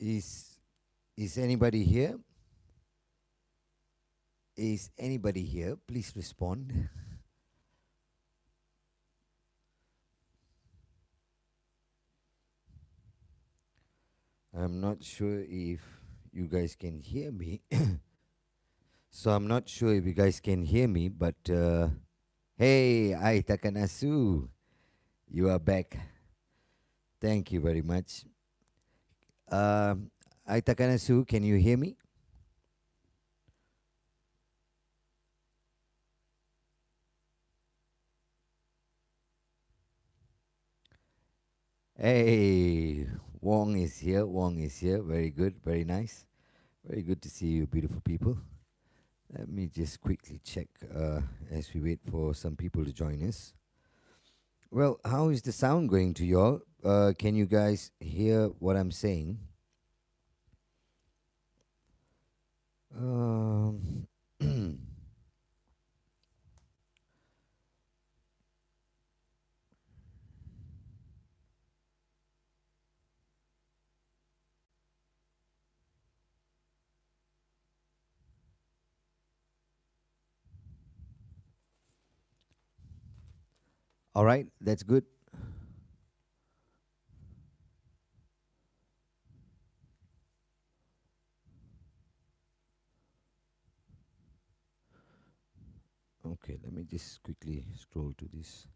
Is is anybody here? Is anybody here? Please respond. I'm not sure if you guys can hear me. So I'm not sure if you guys can hear me, but hey, I Takanasu, you are back. Thank you very much. I Takanasu, can you hear me? Hey, Wong is here. Wong is here. Very good. Very nice. Very good to see you, beautiful people. Let me just quickly check as we wait for some people to join us. Well, how is the sound going to y'all? Can you guys hear what I'm saying? Um, all right, that's good. Okay, let me just quickly scroll to this.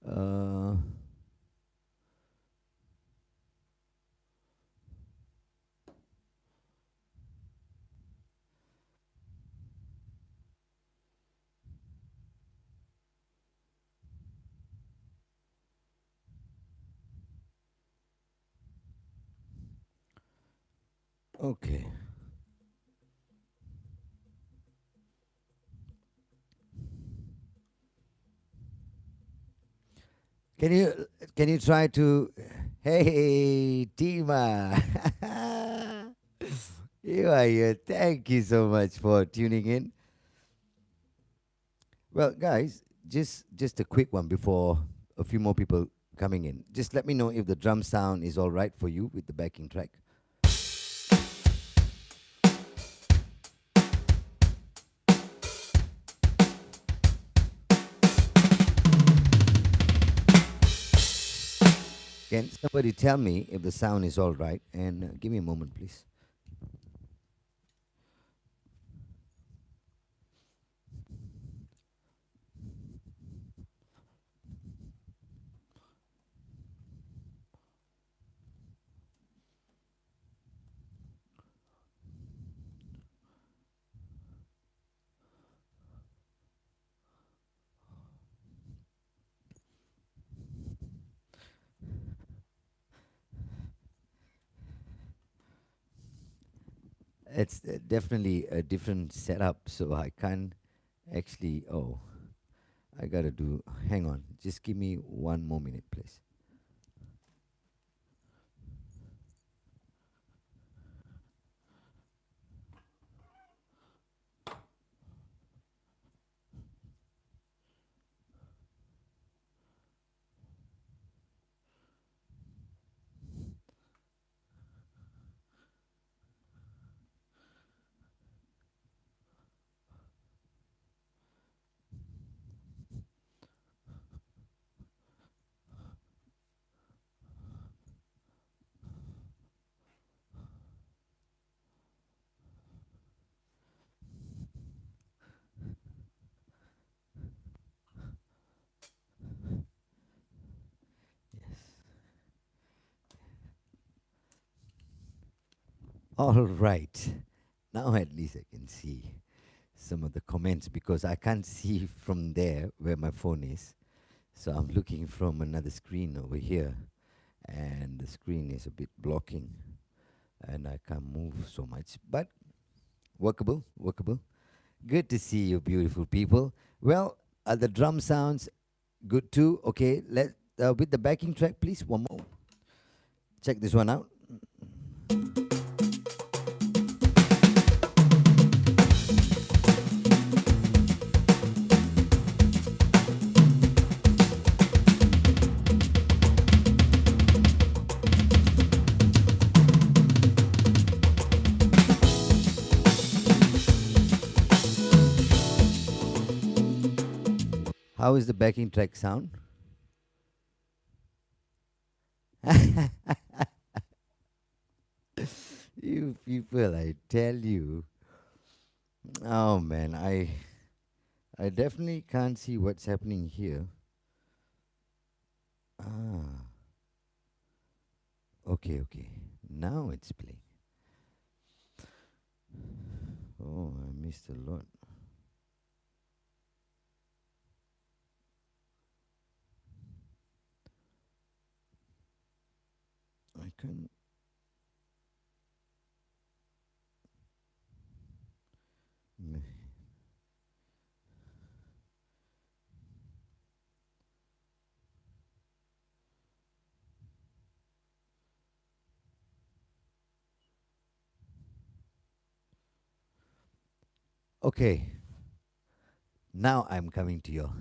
Uh, okay. Can you can you try to? Hey, Tima, you are here. Thank you so much for tuning in. Well, guys, just a quick one before a few more people coming in. Just let me know if the drum sound is all right for you with the backing track. Can somebody tell me if the sound is all right? And give me a moment, please. It's definitely a different setup, so I can't actually. Oh, I gotta do. Hang on, just give me one more minute, please. Yes. All right. Now at least I can see some of the comments because I can't see from there where my phone is. So I'm looking from another screen over here, and the screen is a bit blocking, and I can't move so much. But workable, workable. Good to see you, beautiful people. Well, the drum sounds good too. Okay, let with the backing track, please. One more. Check this one out. How is the backing track sound? You people, I tell you. Oh man, I definitely can't see what's happening here. Ah, okay, okay. Now it's playing. Oh, I missed a lot. I couldn't. m- Okay, now I'm coming to you.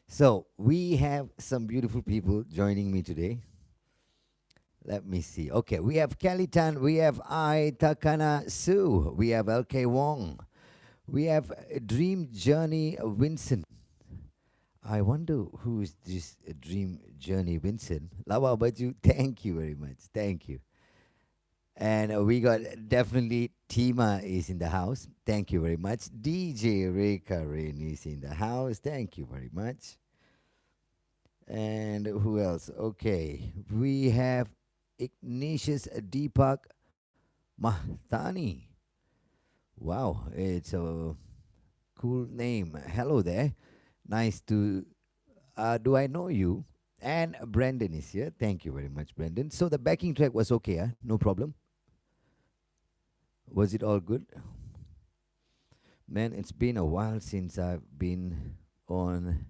So we have some beautiful people joining me today. Let me see. Okay, we have Kelly Tan, we have I Takana Sue, we have LK Wong, we have Dream Journey Vincent. I wonder who is this Dream Journey Vincent. Lawa Baju, thank you very much. Thank you. And we got definitely Tima is in the house. Thank you very much. DJ Reka Rain is in the house. Thank you very much. And who else? Okay. We have Ignatius Deepak Mahtani. Wow, it's a cool name. Hello there. Nice to do I know you? And Brandon is here. Thank you very much, Brandon. So the backing track was okay, huh? No problem. Was it all good? Man, it's been a while since I've been on.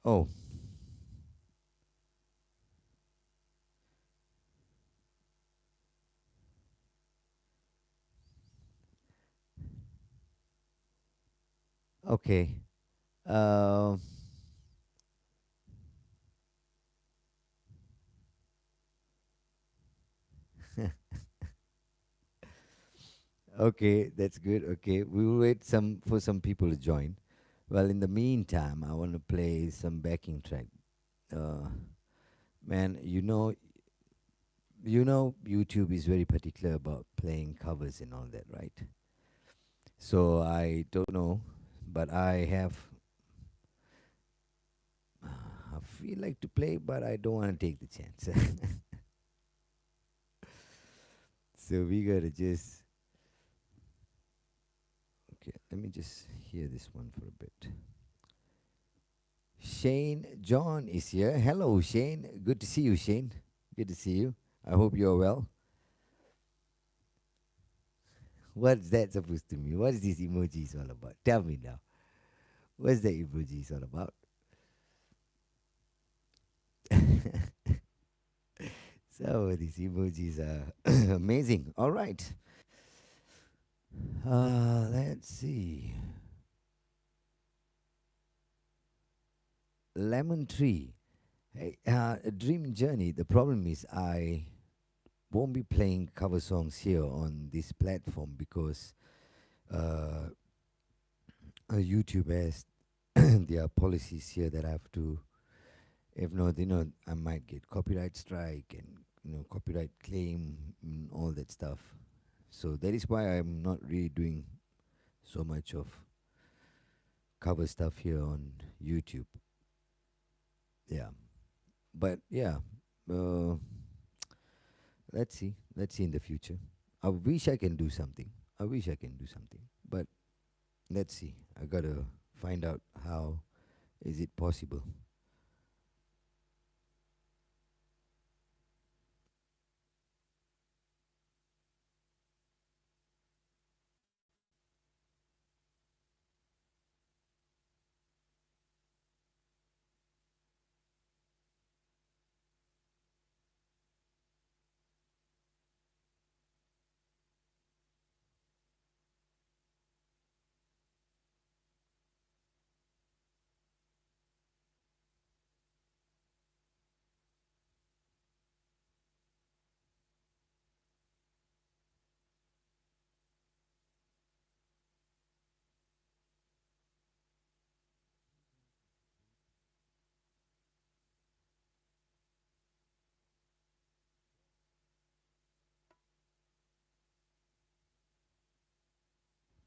Oh, okay. Um, okay, that's good. Okay, we will wait some for some people to join. Well, in the meantime, I want to play some backing track. Uh, Man, YouTube is very particular about playing covers and all that, right? So I don't know, but I feel like to play, but I don't want to take the chance. So we gotta just okay. Let me just hear this one for a bit. Shane John is here. Hello, Shane. Good to see you, Shane. Good to see you. I hope you're well. What's that supposed to mean? What is this emojis all about? Tell me now. What's the emojis all about? So these emojis are amazing. All right. Let's see. Lemon tree. Hey, Dream Journey. The problem is I won't be playing cover songs here on this platform because uh, YouTube has their policies here that I have to. If not, I might get copyright strike and copyright claim and all that stuff. So that is why I'm not really doing so much of cover stuff here on YouTube. Yeah, but yeah, uh, let's see. Let's see in the future. I wish I can do something. I wish I can do something, but let's see. I gotta find out how is it possible.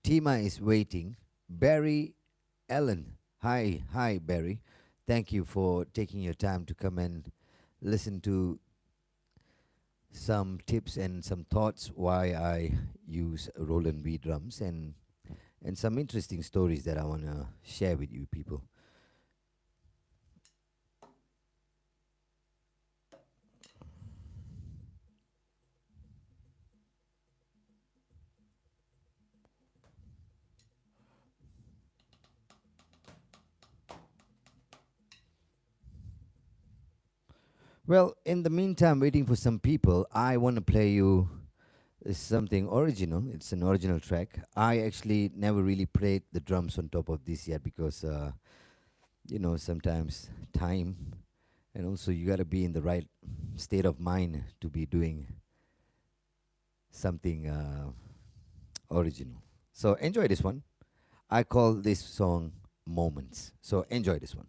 Tima is waiting. Barry Ellen. Hi, Barry. Thank you for taking your time to come and listen to some tips and some thoughts why I use Roland V drums and some interesting stories that I want to share with you people. Well, in the meantime, waiting for some people, I want to play you something original. It's an original track. I actually never really played the drums on top of this yet because, sometimes time and also you got to be in the right state of mind to be doing something original. So enjoy this one. I call this song Moments. So enjoy this one.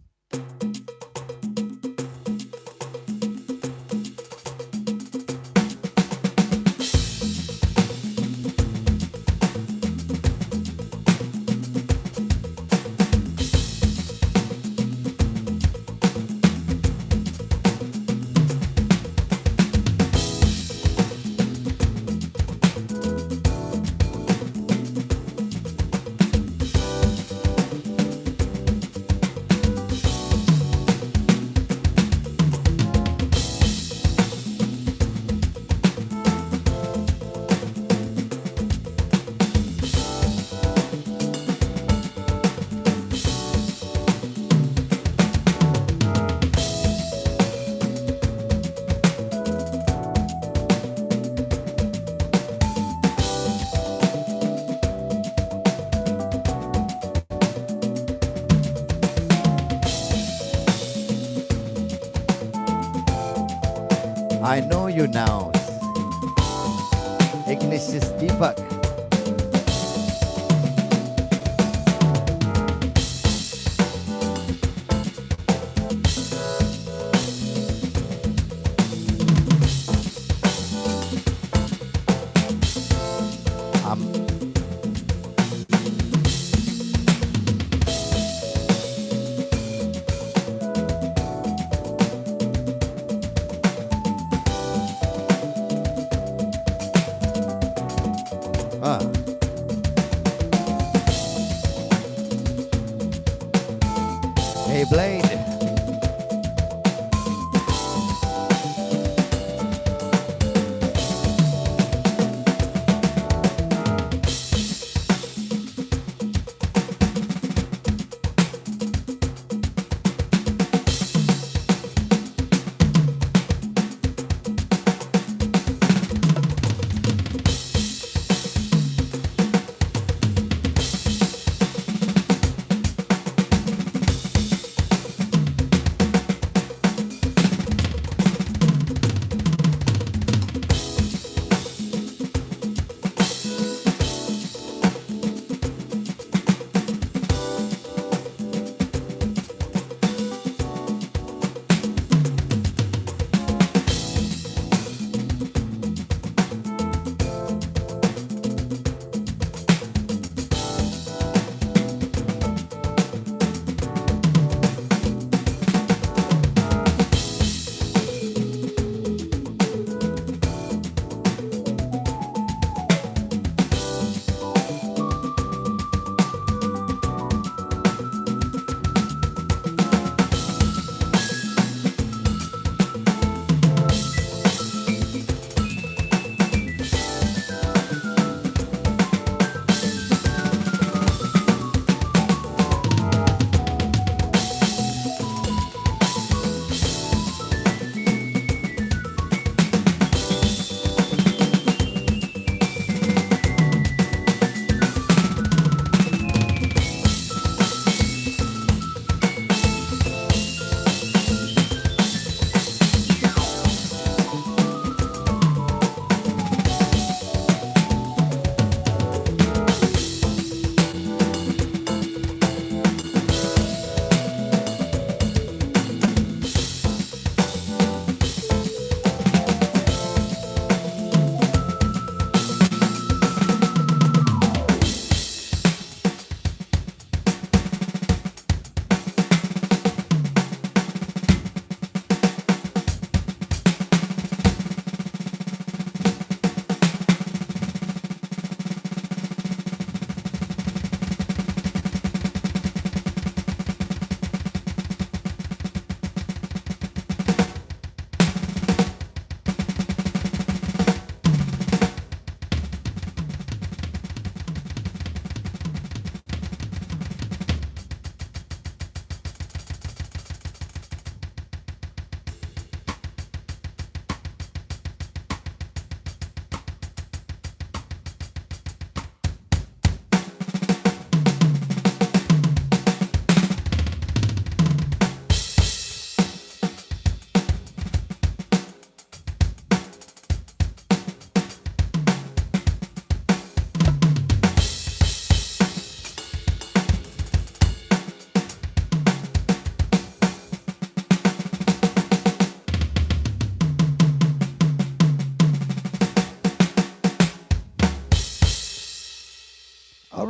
I know you now. Ignatius Deepak.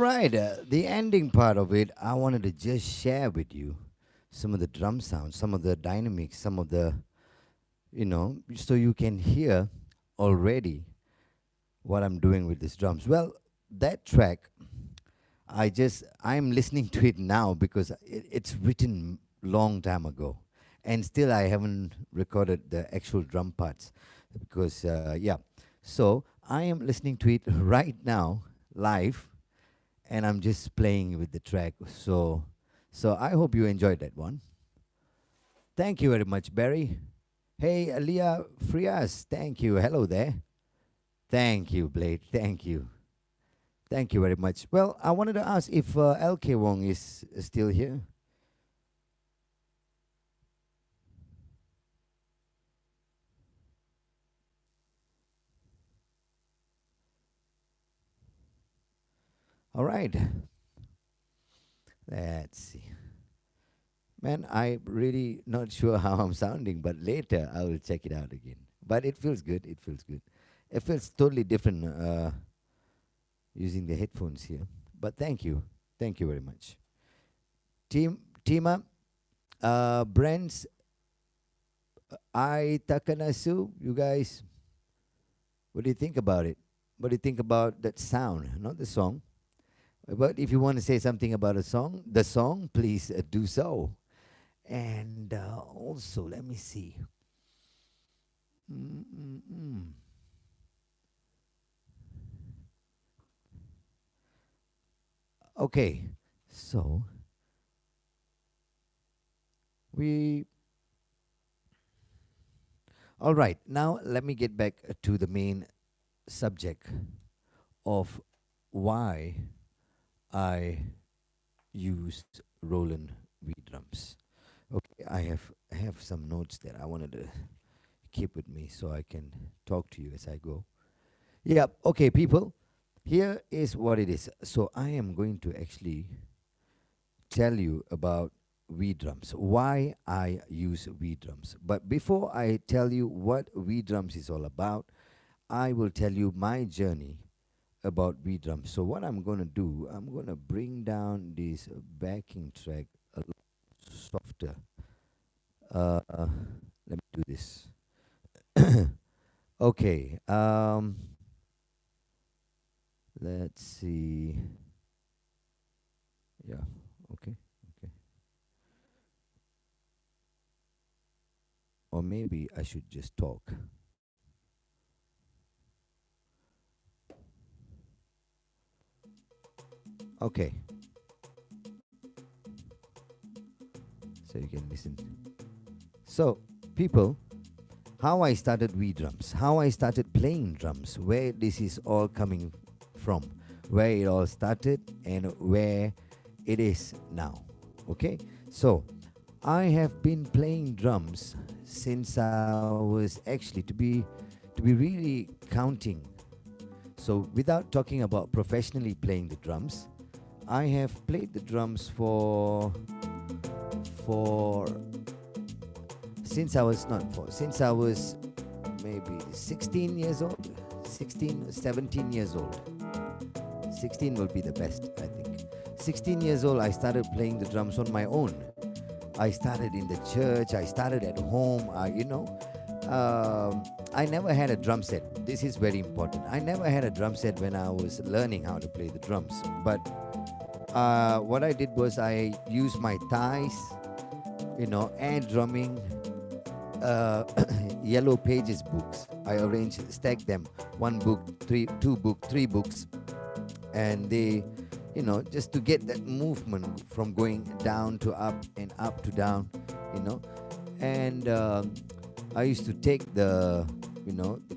right, the ending part of it, I wanted to just share with you some of the drum sounds, some of the dynamics, some of the, so you can hear already what I'm doing with these drums. Well, that track, I'm listening to it now because it's written long time ago, and still I haven't recorded the actual drum parts because yeah. So I am listening to it right now live, and I'm just playing with the track. So I hope you enjoyed that one. Thank you very much, Barry. Hey, Aliyah Frias, thank you. Hello there. Thank you, Blade. Thank you. Thank you very much. Well, I wanted to ask if LK Wong is still here. All right. Let's see. Man, I'm really not sure how I'm sounding, but later I will check it out again. But it feels good. It feels good. It feels totally different using the headphones here. But thank you. Thank you very much. Tima, Brents, I Takanasu, you guys, what do you think about it? What do you think about that sound? Not the song. But if you want to say something about the song, please do so. And also, let me see. Mm-mm-mm. Okay, so we. All right, now let me get back to the main subject of why I used Roland V drums. Okay, I have some notes that I wanted to keep with me so I can talk to you as I go. Yeah, okay, people. Here is what it is. So I am going to actually tell you about V drums, why I use V drums. But before I tell you what V drums is all about, I will tell you my journey about V drums. So what I'm going to do, I'm going to bring down this backing track a lot softer. Let me do this. Okay. Let's see. Yeah. Okay. Okay. Or maybe I should just talk. Okay. So you can listen. So, people, how I started V drums, how I started playing drums, where this is all coming from, where it all started, and where it is now. Okay, so I have been playing drums since I was actually to be really counting. So without talking about professionally playing the drums, I have played the drums for since I was maybe 16 years old, 16, 17 years old. 16 will be the best, I think. 16 years old, I started playing the drums on my own. I started in the church, I started at home, I never had a drum set. This is very important. I never had a drum set when I was learning how to play the drums. But what I did was I used my thighs, air drumming, yellow pages books. I arranged, stacked them, one book, two book, three books, and they, just to get that movement from going down to up and up to down, and I used to take the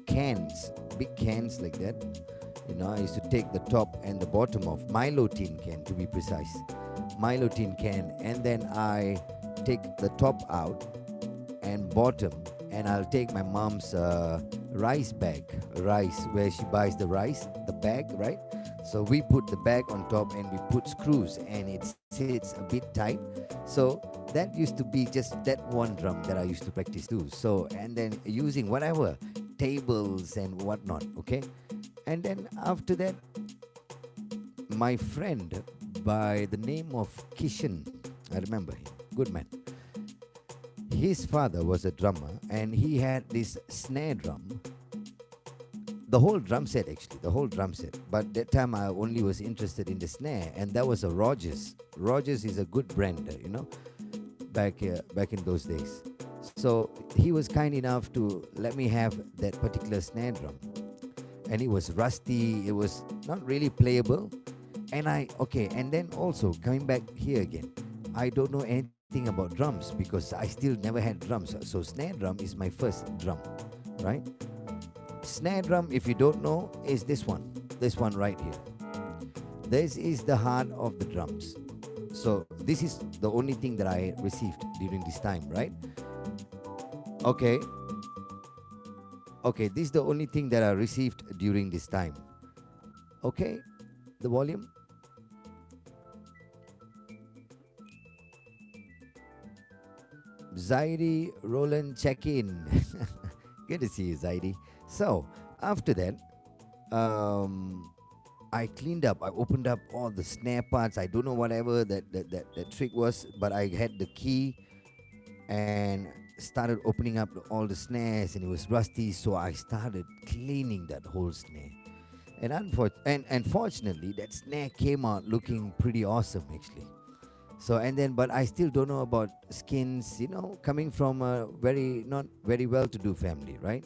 cans, big cans like that. I used to take the top and the bottom of Milo tin can, to be precise, Milo tin can, and then I take the top out and bottom, and I'll take my mom's rice bag, where she buys the rice, the bag, right? So we put the bag on top and we put screws, and it sits a bit tight. So that used to be just that one drum that I used to practice too. So, and then using whatever tables and whatnot, okay? And then after that, my friend by the name of Kishan, I remember him, good man. His father was a drummer and he had this snare drum, the whole drum set actually, the whole drum set. But that time I only was interested in the snare, and that was a Rogers. Rogers is a good brand, back in those days. So he was kind enough to let me have that particular snare drum, and it was rusty. It was not really playable, and and then also coming back here again, I don't know anything about drums because I still never had drums. So snare drum is my first drum, right? Snare drum, if you don't know, is this one right here. This is the heart of the drums. So this is the only thing that I received during this time, right? Okay, okay, this is the only thing that I received during this time. Okay, the volume. Zaidi, Roland, check in. Good to see you, Zaidi. So after that, I cleaned up. I opened up all the snare parts. I don't know whatever that trick was, but I had the key and started opening up all the snares, and it was rusty. So I started cleaning that whole snare. And fortunately, that snare came out looking pretty awesome, actually. So and then, but I still don't know about skins. Coming from a very not very well-to-do family, right?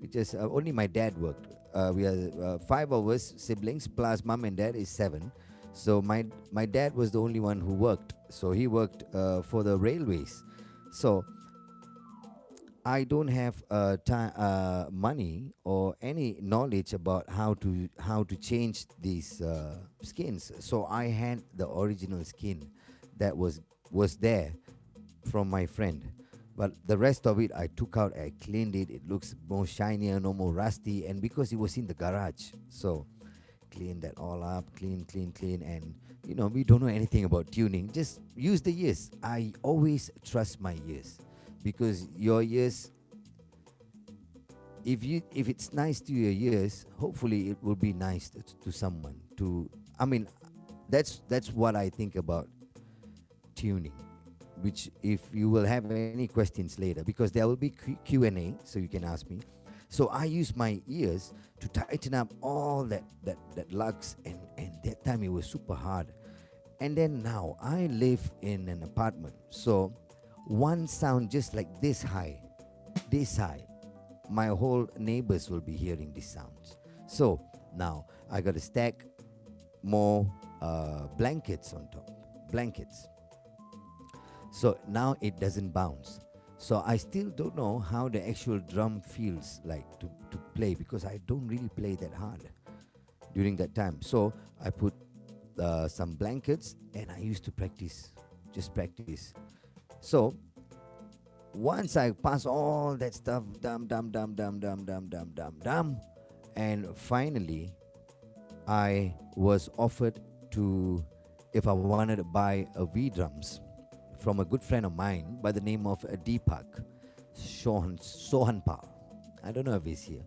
We just only my dad worked. We are five of us siblings plus mom and dad is seven. So my dad was the only one who worked. So he worked for the railways. So I don't have money or any knowledge about how to change these skins. So I had the original skin that was there from my friend. But the rest of it I took out, I cleaned it. It looks more shinier, no more rusty, and because it was in the garage, so clean that all up, clean, and we don't know anything about tuning. Just use the ears. I always trust my ears because your ears, if it's nice to your ears, hopefully it will be nice to someone. I mean, that's what I think about tuning. Which, if you will have any questions later, because there will be Q&A, so you can ask me. So I use my ears to tighten up all that lugs, and that time it was super hard. And then now I live in an apartment, so one sound just like this high, my whole neighbors will be hearing these sounds. So now I got to stack more blankets on top, blankets. So now it doesn't bounce. So I still don't know how the actual drum feels like to play, because I don't really play that hard during that time. So I put some blankets and I used to just practice. So once I pass all that stuff, dum, and finally I was offered to, if I wanted to buy a V drums from a good friend of mine by the name of Deepak Sohanpal. I don't know if he's here,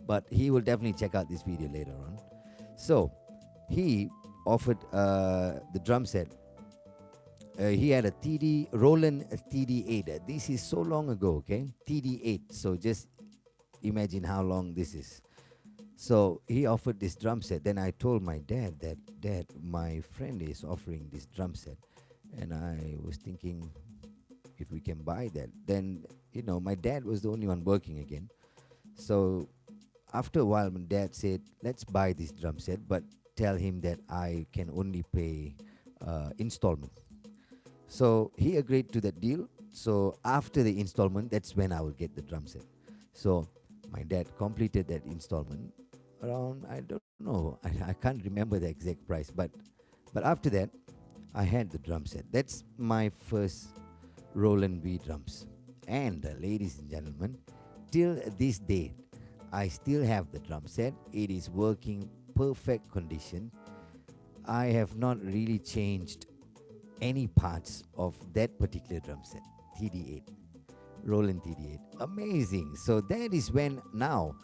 but he will definitely check out this video later on. So he offered the drum set. He had a Roland TD8. This is so long ago, okay? TD8. So just imagine how long this is. So he offered this drum set. Then I told my dad that, Dad, my friend is offering this drum set, and I was thinking if we can buy that. Then my dad was the only one working again. So after a while, my dad said, let's buy this drum set, but tell him that I can only pay installment. So he agreed to that deal. So after the installment, that's when I will get the drum set. So my dad completed that installment around, I don't know, I can't remember the exact price, but after that I had the drum set. That's my first Roland V drums. And ladies and gentlemen, till this date I still have the drum set. It is working perfect condition. I have not really changed any parts of that particular drum set. TD8, Roland TD8, amazing. So that is when now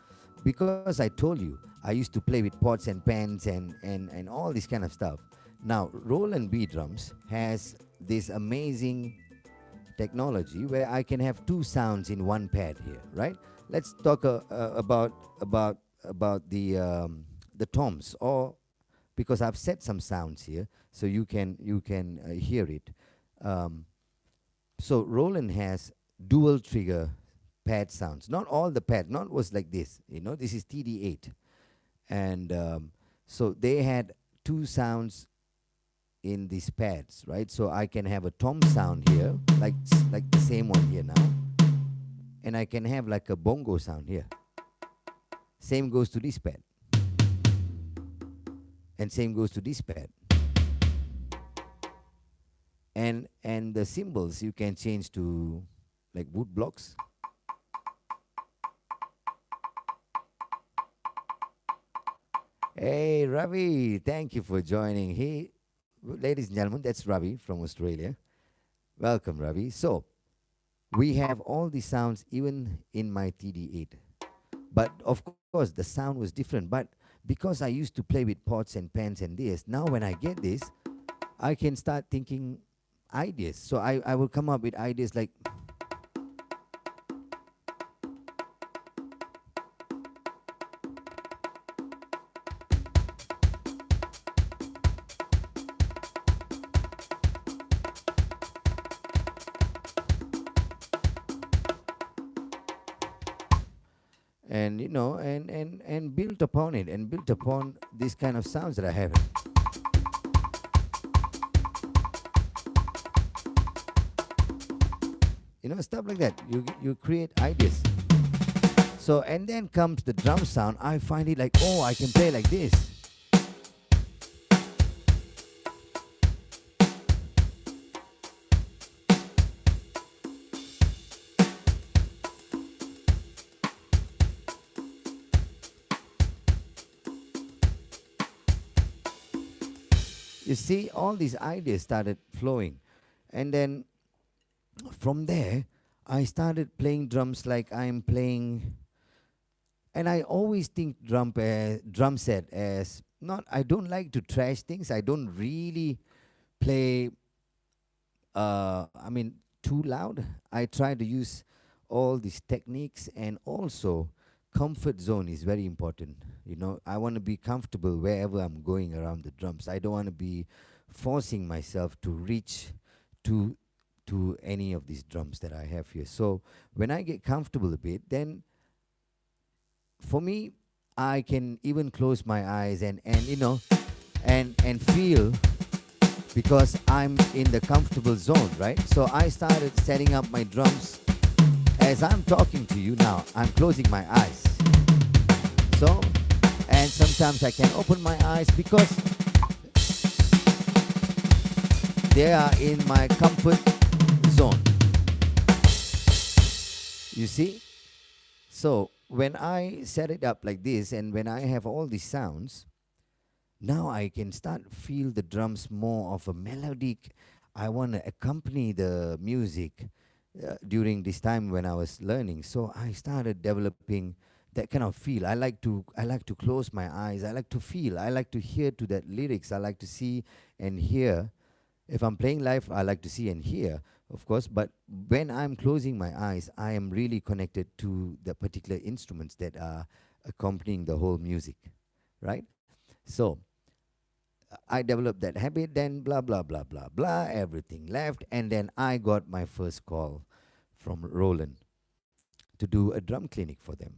because I told you I used to play with pots and pans and all this kind of stuff. Now, Roland B drums has this amazing technology where I can have two sounds in one pad here, right? Let's talk about the toms, or because I've set some sounds here, so you can hear it. Um, so Roland has dual trigger pad sounds. Not all the pad, not was like this. This is TD8, and so they had two sounds in these pads, right? So I can have a tom sound here, like the same one here now, and I can have like a bongo sound here. Same goes to this pad, and same goes to this pad. And the cymbals you can change to like wood blocks. Hey Ravi, thank you for joining. Hey, ladies and gentlemen, that's Ravi from Australia. Welcome, Ravi. So we have all the sounds even in my TD8. But of course, the sound was different. But because I used to play with pots and pans and this, now when I get this, I can start thinking ideas. So I will come up with ideas like, and and built upon it and built upon these kind of sounds that I have. Stuff like that. You create ideas. So and then comes the drum sound. I find it like, oh, I can play like this. You see, all these ideas started flowing. And then from there, I started playing drums like I'm playing. And I always think drum set as not. I don't like to trash things. I don't really play. Too loud. I try to use all these techniques, and also comfort zone is very important. I want to be comfortable wherever I'm going around the drums. I don't want to be forcing myself to reach to any of these drums that I have here. So when I get comfortable a bit, then for me, I can even close my eyes and feel, because I'm in the comfortable zone, right? So I started setting up my drums as I'm talking to you now. I'm closing my eyes. So, and sometimes I can open my eyes because they are in my comfort zone. You see? So, when I set it up like this and when I have all these sounds, now I can start feel the drums more of a melodic. I want to accompany the music during this time when I was learning. So I started developing that kind of feel. I like to close my eyes. I like to feel. I like to hear to that lyrics. I like to see and hear. If I'm playing live, I like to see and hear, of course. But when I'm closing my eyes, I am really connected to the particular instruments that are accompanying the whole music, right? So I developed that habit, then blah, blah, blah, blah, blah, everything left. And then I got my first call from Roland to do a drum clinic for them.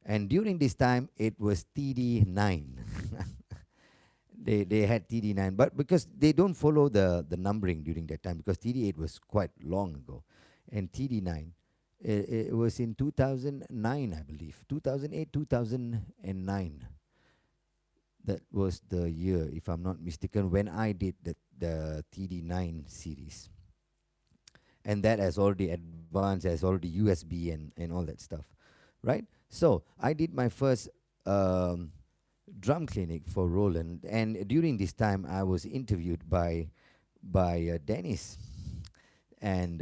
And during this time, it was TD9. They had TD9, but because they don't follow the numbering during that time, because TD8 was quite long ago. And TD9, it was in 2009, I believe. 2008, 2009. That was the year, if I'm not mistaken, when I did the TD9 series. And that has already advanced, has already USB and all that stuff, right? So I did my first drum clinic for Roland, and during this time I was interviewed by Dennis, and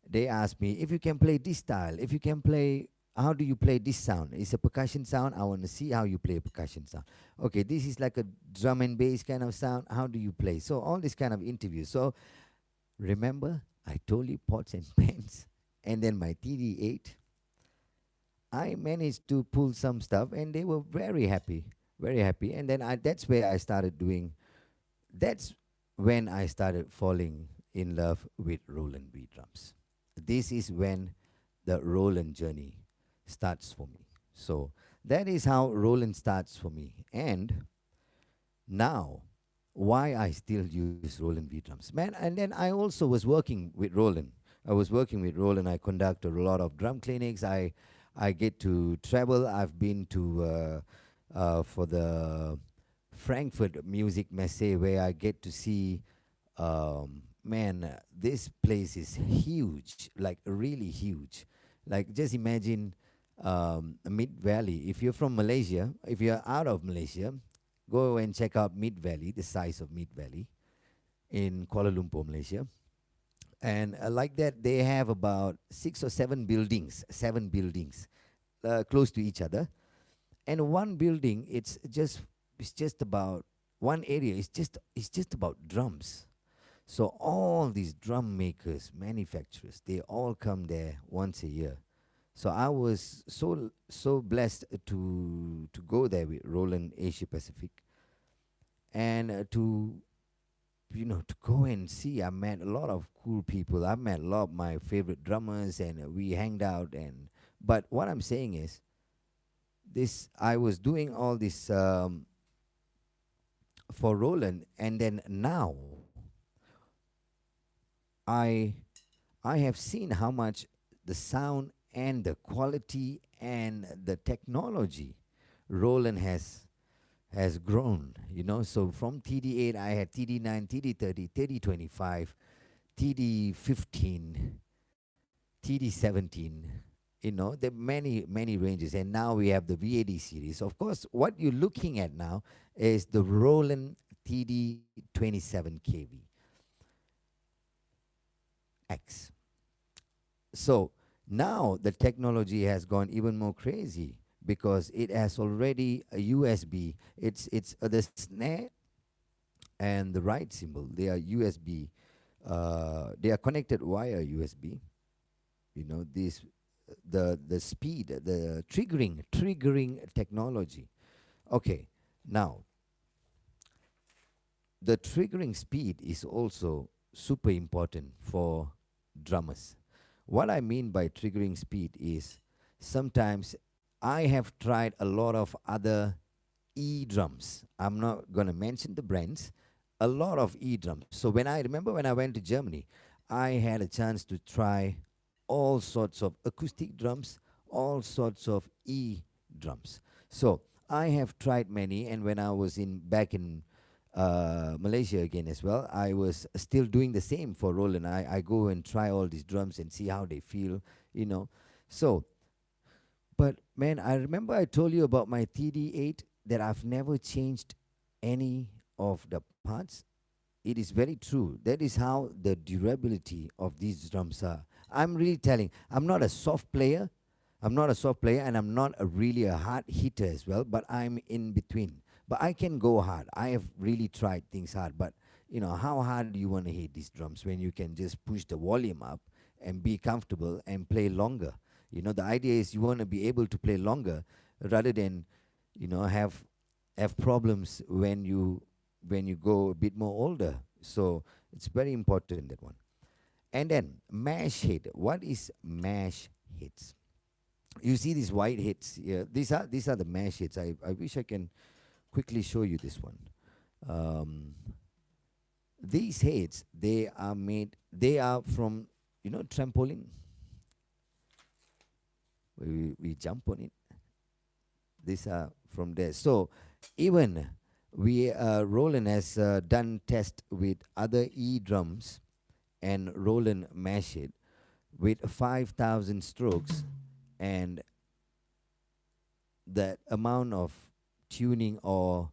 they asked me if you can play this style, if you can play how do you play this sound? It's a percussion sound. I want to see how you play a percussion sound. Okay, this is like a drum and bass kind of sound. How do you play? So all this kind of interviews. So remember, I told you pots and pans, and then my TD8. I managed to pull some stuff, and they were very happy, very happy. And then that's where I started doing. That's when I started falling in love with Roland beat drums. This is when the Roland journey starts for me. So that is how Roland starts for me. And now, why I still use Roland beat drums, man. And then I also was working with Roland. I was working with Roland. I conduct a lot of drum clinics. I get to travel. I've been to for the Frankfurt Music Messe, where I get to see, man, this place is huge, like really huge. Like just imagine Mid Valley. If you're from Malaysia, if you're out of Malaysia, go and check out Mid Valley, the size of Mid Valley in Kuala Lumpur, Malaysia. And like that, they have about 6 or 7 buildings, close to each other. And one building, it's just about one area. It's just about drums. So all these drum makers, manufacturers, they all come there once a year. So I was so blessed to go there with Roland Asia Pacific, and to go and see. I met a lot of cool people. I met a lot of my favorite drummers, and we hanged out. And but what I'm saying is, this I was doing all this for Roland, and then now I I have seen how much the sound and the quality and the technology Roland has grown. So from TD8, I had TD9, TD30, TD25, TD15, TD17. There are many ranges, and now we have the VAD series. Of course, what you're looking at now is the Roland TD27 kV X. So now the technology has gone even more crazy, because it has already a USB. It's the snare and the right cymbal. They are USB. They are connected via USB. This the speed, the triggering technology. Okay, now the triggering speed is also super important for drummers. What I mean by triggering speed is, sometimes I have tried a lot of other E drums. I'm not going to mention the brands. A lot of E drums. So when I went to Germany, I had a chance to try all sorts of acoustic drums, all sorts of E drums. So I have tried many, and when I was in back in Malaysia again as well, I was still doing the same for Roland. I go and try all these drums and see how they feel, you know. So, but man, I remember I told you about my TD8, that I've never changed any of the parts. It is very true. That is how the durability of these drums are. I'm really telling. I'm not a soft player. I'm not a soft player, and I'm not really a hard hitter as well. But I'm in between. But I can go hard. I have really tried things hard. But how hard do you want to hit these drums when you can just push the volume up and be comfortable and play longer? The idea is you want to be able to play longer, rather than have problems when you go a bit more older. So it's very important, that one. And then mash hit. What is mash hits? You see these white hits here. These are the mash hits. I wish I can quickly show you this one. Um, these hits, they are made. They are from trampoline. We jump on it. These are from there. So even Roland has done test with other E drums, and Roland mash it with 5,000 strokes, and the amount of tuning or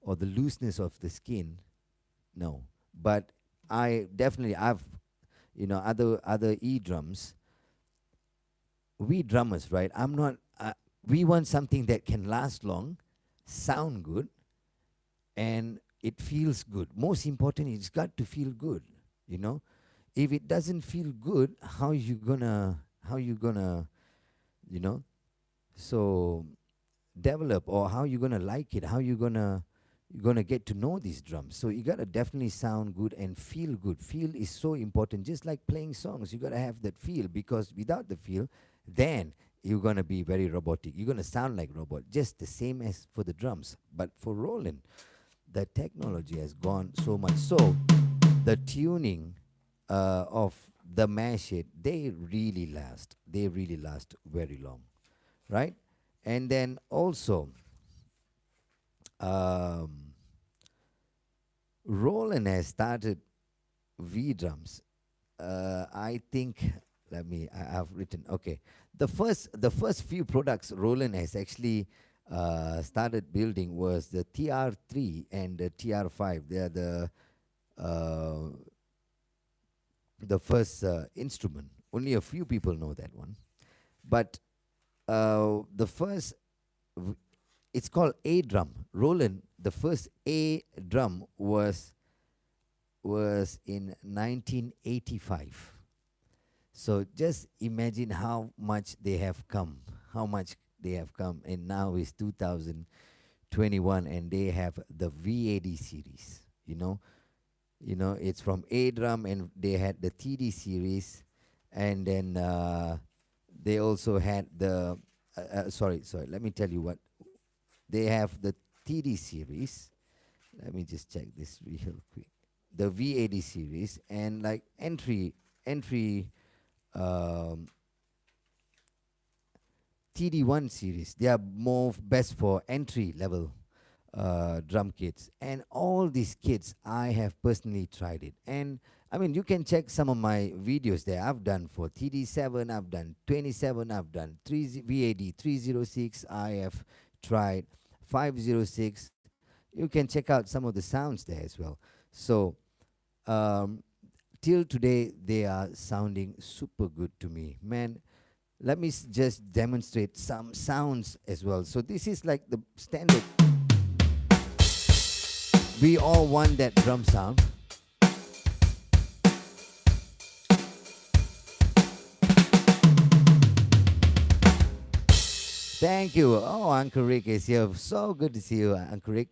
the looseness of the skin, no. But I've other E drums, we drummers, right? I'm not. We want something that can last long, sound good, and it feels good. Most important, it's got to feel good. You know, if it doesn't feel good, how you gonna, you know, so develop, or how you gonna like it, how you gonna get to know these drums. So you gotta definitely sound good and feel good. Feel is so important, just like playing songs. You gotta have that feel, because without the feel, then you're gonna be very robotic, you're gonna sound like robot, just the same as for the drums. But for Roland, the technology has gone so much, so the tuning of the mash it, they really last very long, right? And then also, um, Roland has started V drums. I think. Let me. I've written. Okay, the first few products Roland has actually started building was the TR3 and the TR5. They are the first instrument. Only a few people know that one, but the first v- it's called A drum. Roland, the first A drum was in 1985. So just imagine how much they have come, how much they have come, and now it's 2021, and they have the VAD series. It's from A drum, and they had the TD series, and then they also had the. Sorry. Let me tell you what they have: the TD series. Let me just check this real quick. The VAD series, and like entry um, TD1 series. They are more best for entry level drum kits. And all these kits, I have personally tried it. And I mean, you can check some of my videos there. I've done for TD7, I've done 27, I've done VAD 306, I have tried 506. You can check out some of the sounds there as well. So, um, till today, they are sounding super good to me. Man, let me just demonstrate some sounds as well. So this is like the standard. We all want that drum sound. Thank you. Oh, Uncle Rick is here. So good to see you, Uncle Rick.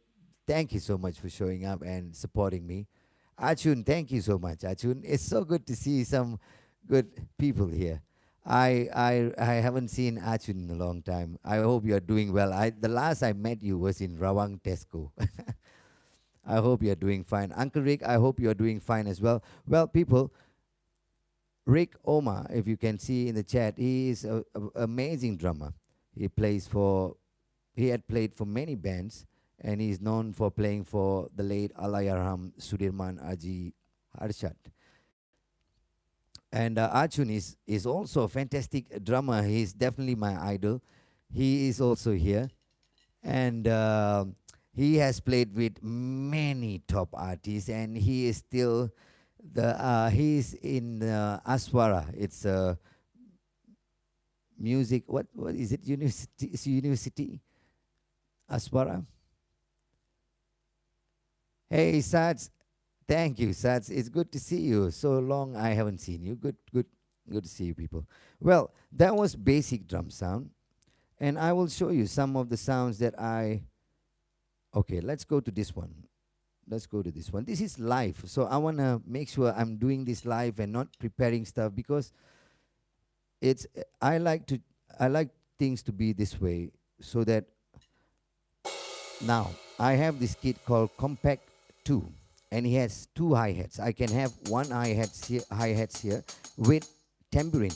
Thank you so much for showing up and supporting me. Achun, thank you so much, Achun. It's so good to see some good people here. I haven't seen Achun in a long time. I hope you are doing well. The last I met you was in Rawang Tesco. I hope you are doing fine. Uncle Rick, I hope you are doing fine as well. Well, people, Rick Oma, if you can see in the chat, he is an amazing drummer. He had played for many bands, and he is known for playing for the late Allahyarham Sudirman Aji Harshad. And Arjun is also a fantastic drummer. He's definitely my idol. He is also here, and he has played with many top artists, and he is still he's in Aswara. It's a music. What is it? University Aswara. Hey, Sats. Thank you, Sats. It's good to see you. So long I haven't seen you. Good to see you, people. Well, that was basic drum sound, and I will show you some of the sounds that I. Okay, let's go to this one. Let's go to this one. This is live, so I wanna make sure I'm doing this live and not preparing stuff, because it's. I like things to be this way, so that now I have this kit called Compact 2, and he has two hi-hats. I can have one hi-hats here with tambourine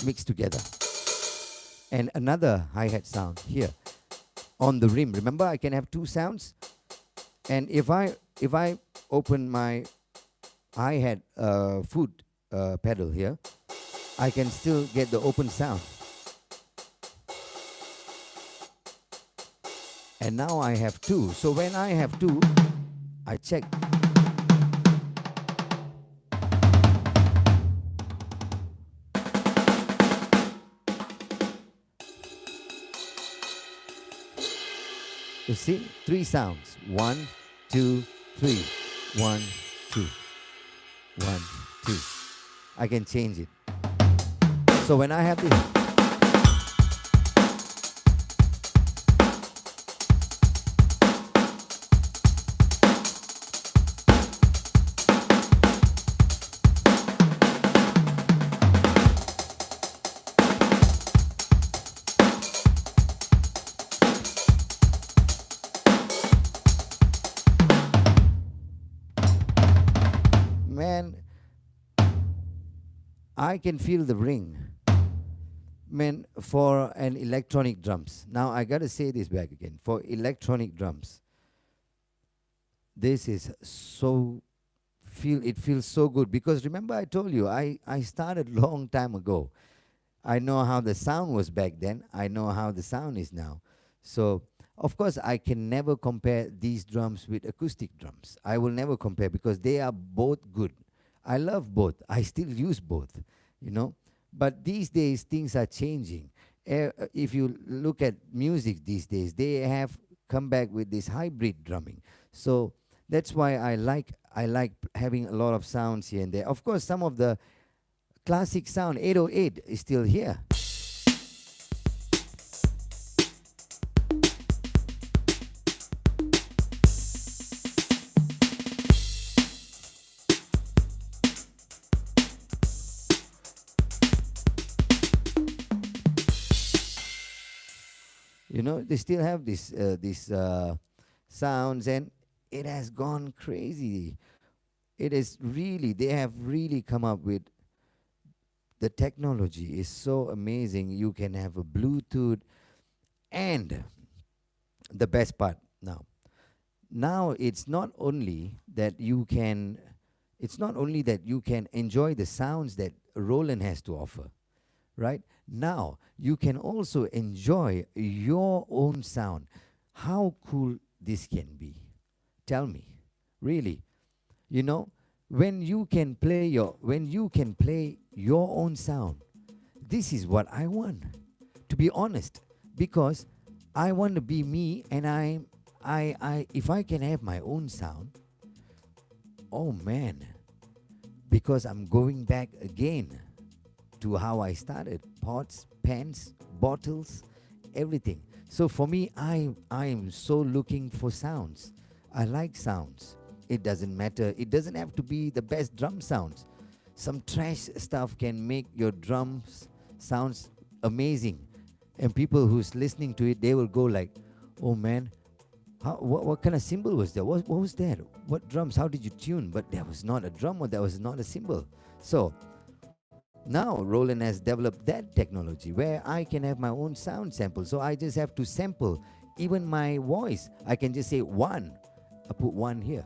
mixed together, and another hi-hat sound here on the rim. Remember, I can have two sounds, and if I open my hi-hat foot pedal here, I can still get the open sound. And now I have two. So when I have two, I check. You see, 3 sounds. 1, 2, 3. 1, 2. 1, 2. I can change it. So when I have this, man, I can feel the ring. Man, for an electronic drums. Now I gotta say this back again. For electronic drums, this is so it feels so good because remember I told you I started long time ago. I know how the sound was back then. I know how the sound is now. So of course I can never compare these drums with acoustic drums. I will never compare because they are both good. I love both. I still use both, you know. But these days things are changing. If you look at music these days, they have come back with this hybrid drumming. So that's why I like having a lot of sounds here and there. Of course, some of the classic sound 808 is still here. You know, they still have these sounds, and it has gone crazy. It is really, they have really come up with, the technology is so amazing. You can have a Bluetooth, and the best part now it's not only that you can, enjoy the sounds that Roland has to offer, right? Now you can also enjoy your own sound. How cool this can be. Tell me, really. You know, when you can play your own sound, this is what I want. To be honest, because I want to be me, and if I can have my own sound, oh man, because I'm going back again to how I started. Pots, pans, bottles, everything. So for me, I'm so looking for sounds. I like sounds. It doesn't matter. It doesn't have to be the best drum sounds. Some trash stuff can make your drums sounds amazing. And people who's listening to it, they will go like, oh man, what kind of cymbal was that? What was that? What drums? How did you tune? But that was not a drum, or that was not a cymbal. So now Roland has developed that technology where I can have my own sound sample. So I just have to sample even my voice. I can just say 1. I put 1 here.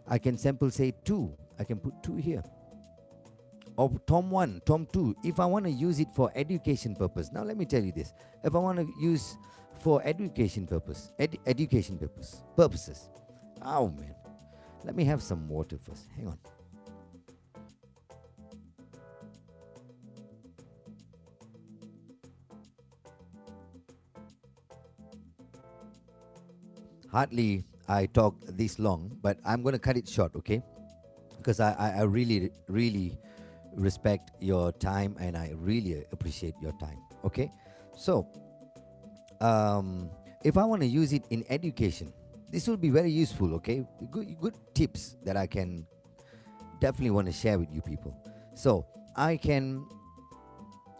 I can sample say 2. I can put 2 here. Or tom 1, tom 2. If I want to use it for education purpose. Now let me tell you this. If I want to use for education purposes. Oh man. Let me have some water first. Hang on. Hardly I talk this long, but I'm going to cut it short, okay? Because I really, really respect your time, and I really appreciate your time, okay? So, if I want to use it in education, this will be very useful, okay? Good tips that I can definitely want to share with you people. So, I can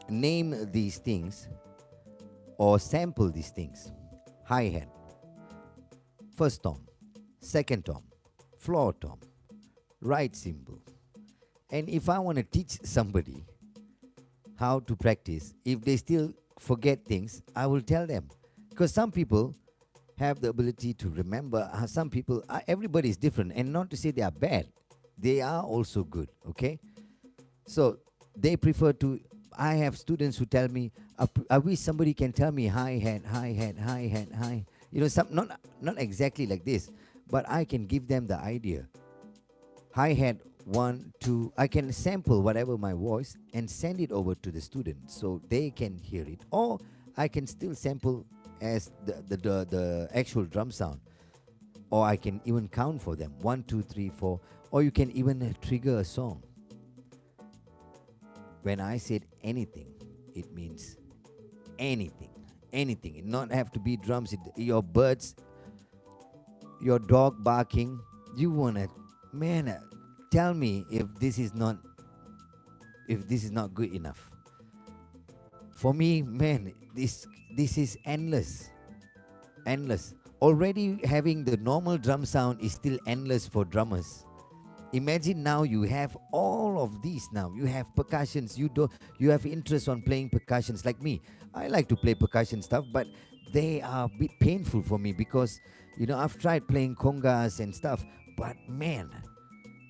name these things or sample these things. Hi-hat, first tom, second tom, floor tom, right cymbal. And if I want to teach somebody how to practice, if they still forget things, I will tell them. Because some people have the ability to remember. Some people, everybody is different. And not to say they are bad, they are also good, okay? So they prefer to, I have students who tell me, I wish somebody can tell me hi-hat, hi-hat, hi-hat, hi. You know, not exactly like this, but I can give them the idea. Hi-hat, 1, 2. I can sample whatever my voice and send it over to the student so they can hear it. Or I can still sample as the actual drum sound, or I can even count for them 1, 2, 3, 4, or you can even trigger a song. When I said anything, it means anything. Anything. It not have to be drums. Your birds, your dog barking. You wanna, man? Tell me if this is not good enough. For me, man, this is endless, endless. Already having the normal drum sound is still endless for drummers. Imagine now you have all of these. Now you have percussions. You have interest on playing percussions like me. I like to play percussion stuff, but they are a bit painful for me because I've tried playing congas and stuff, but man,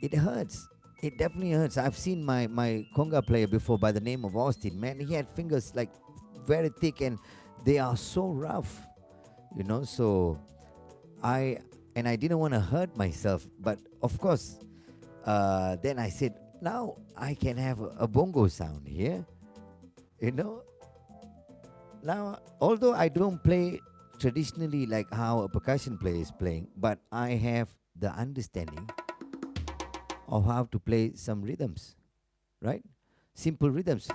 it hurts. It definitely hurts. I've seen my conga player before by the name of Austin. Man, he had fingers like very thick and they are so rough. So I didn't want to hurt myself, but of course, then I said, now I can have a bongo sound here. Now, although I don't play traditionally like how a percussion player is playing, but I have the understanding of how to play some rhythms, right? Simple rhythms.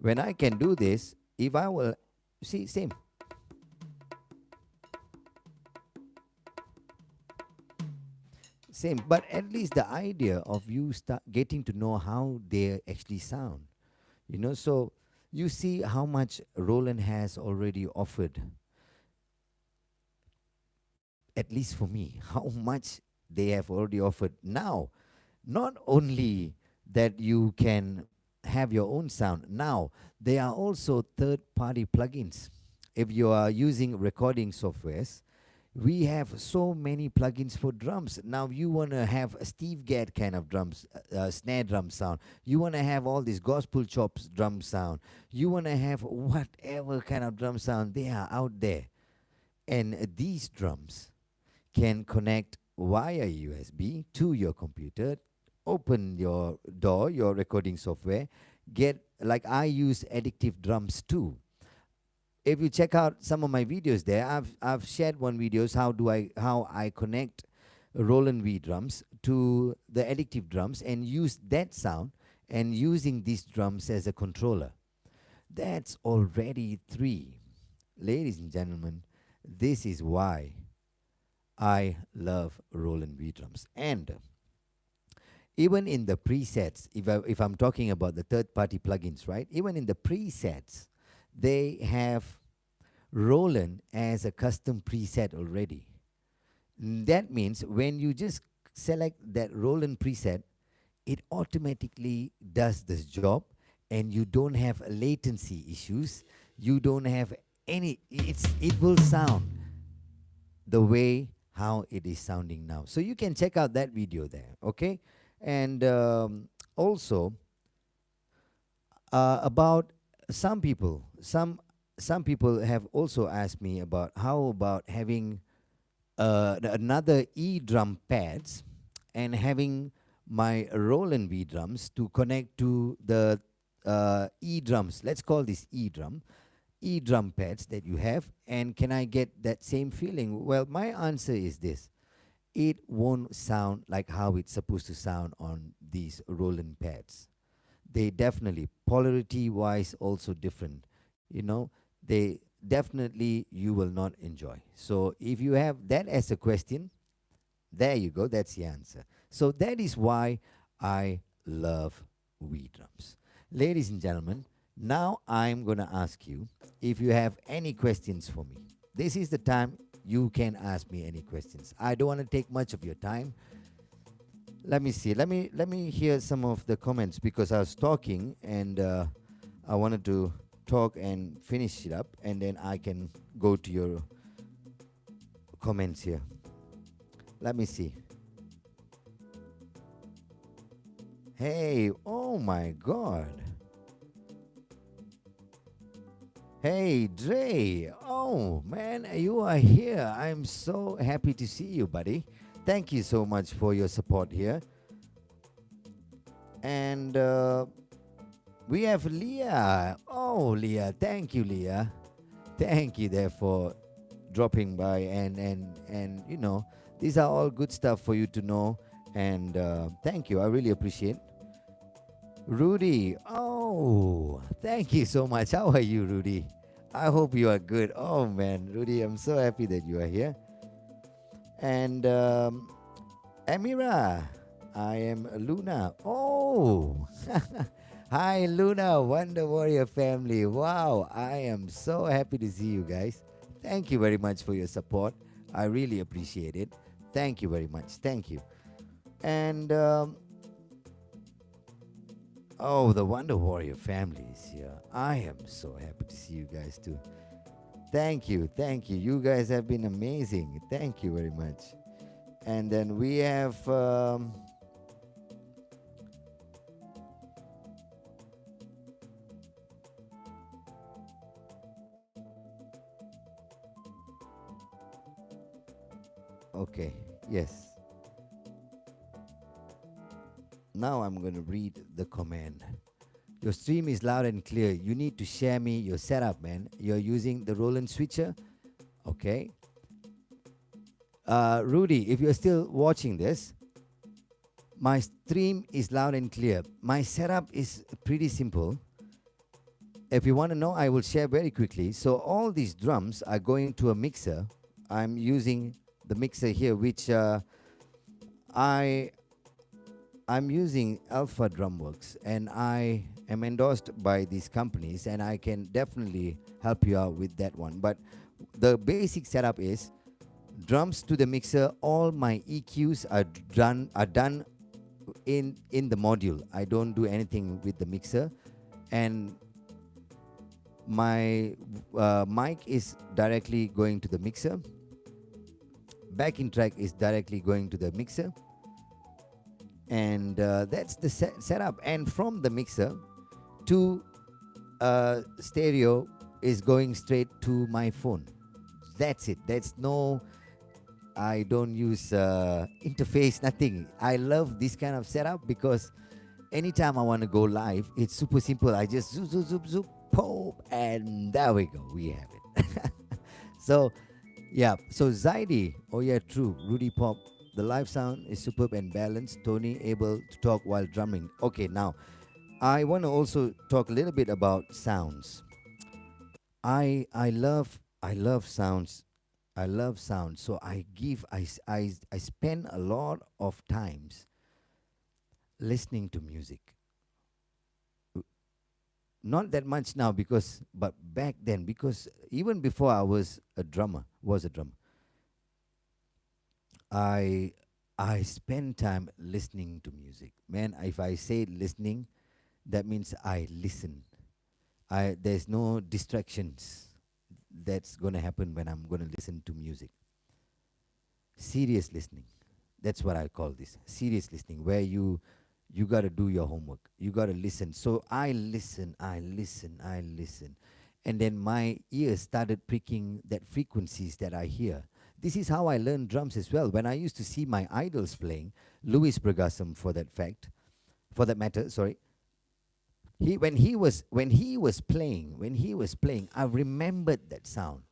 When I can do this, if I will, see, same. Same, but at least the idea of you start getting to know how they actually sound, so you see how much Roland has already offered, at least for me, how much they have already offered. Now, not only that you can have your own sound, now there are also third-party plugins. If you are using recording softwares, we have so many plugins for drums. Now you want to have a Steve Gadd kind of drums, snare drum sound. You want to have all this gospel chops drum sound. You want to have whatever kind of drum sound, they are out there. And these drums can connect via USB to your computer, open your door, your recording software, like I use Addictive Drums too. If you check out some of my videos there, I've shared one videos how I connect Roland V drums to the Addictive Drums and use that sound and using these drums as a controller. That's already 3. Ladies and gentlemen, this is why I love Roland V drums. And even in the presets, if I'm talking about the third-party plugins, right? Even in the presets, they have Roland as a custom preset already. That means when you just select that Roland preset, it automatically does this job and you don't have latency issues. You don't have it will sound the way how it is sounding now. So you can check out that video there, okay? And also about some people have also asked me about how about having another E drum pads and having my Roland V drums to connect to the E drums. Let's call this E drum pads that you have, and can I get that same feeling? Well, my answer is this: it won't sound like how it's supposed to sound on these Roland pads. They definitely, polarity wise, also different. They definitely you will not enjoy. So if you have that as a question, there you go, that's the answer. So that is why I love V drums. Ladies and gentlemen, now I'm going to ask you if you have any questions for me. This is the time you can ask me any questions. I don't want to take much of your time. Let me see. Let me hear some of the comments because I was talking and I wanted to talk and finish it up, and then I can go to your comments here. Let me see. Hey, oh my God. Hey, Dre. Oh, man, you are here. I'm so happy to see you, buddy. Thank you so much for your support here. And We have Leah. Oh, Leah. Thank you, Leah. Thank you there for dropping by, and these are all good stuff for you to know, and thank you. I really appreciate. Rudy. Oh, thank you so much. How are you, Rudy? I hope you are good. Oh man, Rudy, I'm so happy that you are here. And Amira, I am Luna. Oh, hi, Luna, Wonder Warrior family. Wow, I am so happy to see you guys. Thank you very much for your support. I really appreciate it. Thank you very much. Thank you. And oh, the Wonder Warrior family is here. I am so happy to see you guys too. Thank you. Thank you. You guys have been amazing. Thank you very much. And then we have. Okay, yes. Now I'm going to read the command. Your stream is loud and clear. You need to share me your setup, man. You're using the Roland switcher. Okay. Rudy, if you're still watching this, my stream is loud and clear. My setup is pretty simple. If you want to know, I will share very quickly. So all these drums are going to a mixer. I'm using the mixer here, which I'm using Alphadrumworks, and I am endorsed by these companies, and I can definitely help you out with that one. But the basic setup is drums to the mixer. All my EQs are done in the module. I don't do anything with the mixer, and my mic is directly going to the mixer. Backing track is directly going to the mixer, and that's the setup. And from the mixer to stereo is going straight to my phone. That's it. That's no, I don't use interface, nothing. I love this kind of setup because anytime I want to go live, it's super simple. I just zoop, zoop, zoop, zoop, pop, and there we go. We have it. So, yeah. So Zaidi, oh yeah, true. Rudy Pop, the live sound is superb and balanced. Tony able to talk while drumming. Okay, now I want to also talk a little bit about sounds. I love sounds. I love sound. So I spend a lot of times listening to music. Not that much now because, but back then, because even before I was a drummer, I I spend time listening to music. Man, if I say listening, that means I listen. There's no distractions that's gonna happen when I'm gonna listen to music. Serious listening. That's what I call this. Serious listening, where you gotta do your homework. You gotta listen. So I listen, and then my ears started pricking that frequencies that I hear. This is how I learned drums as well. When I used to see my idols playing, Louis Bergasum for that matter, sorry. When he was playing, I remembered that sound.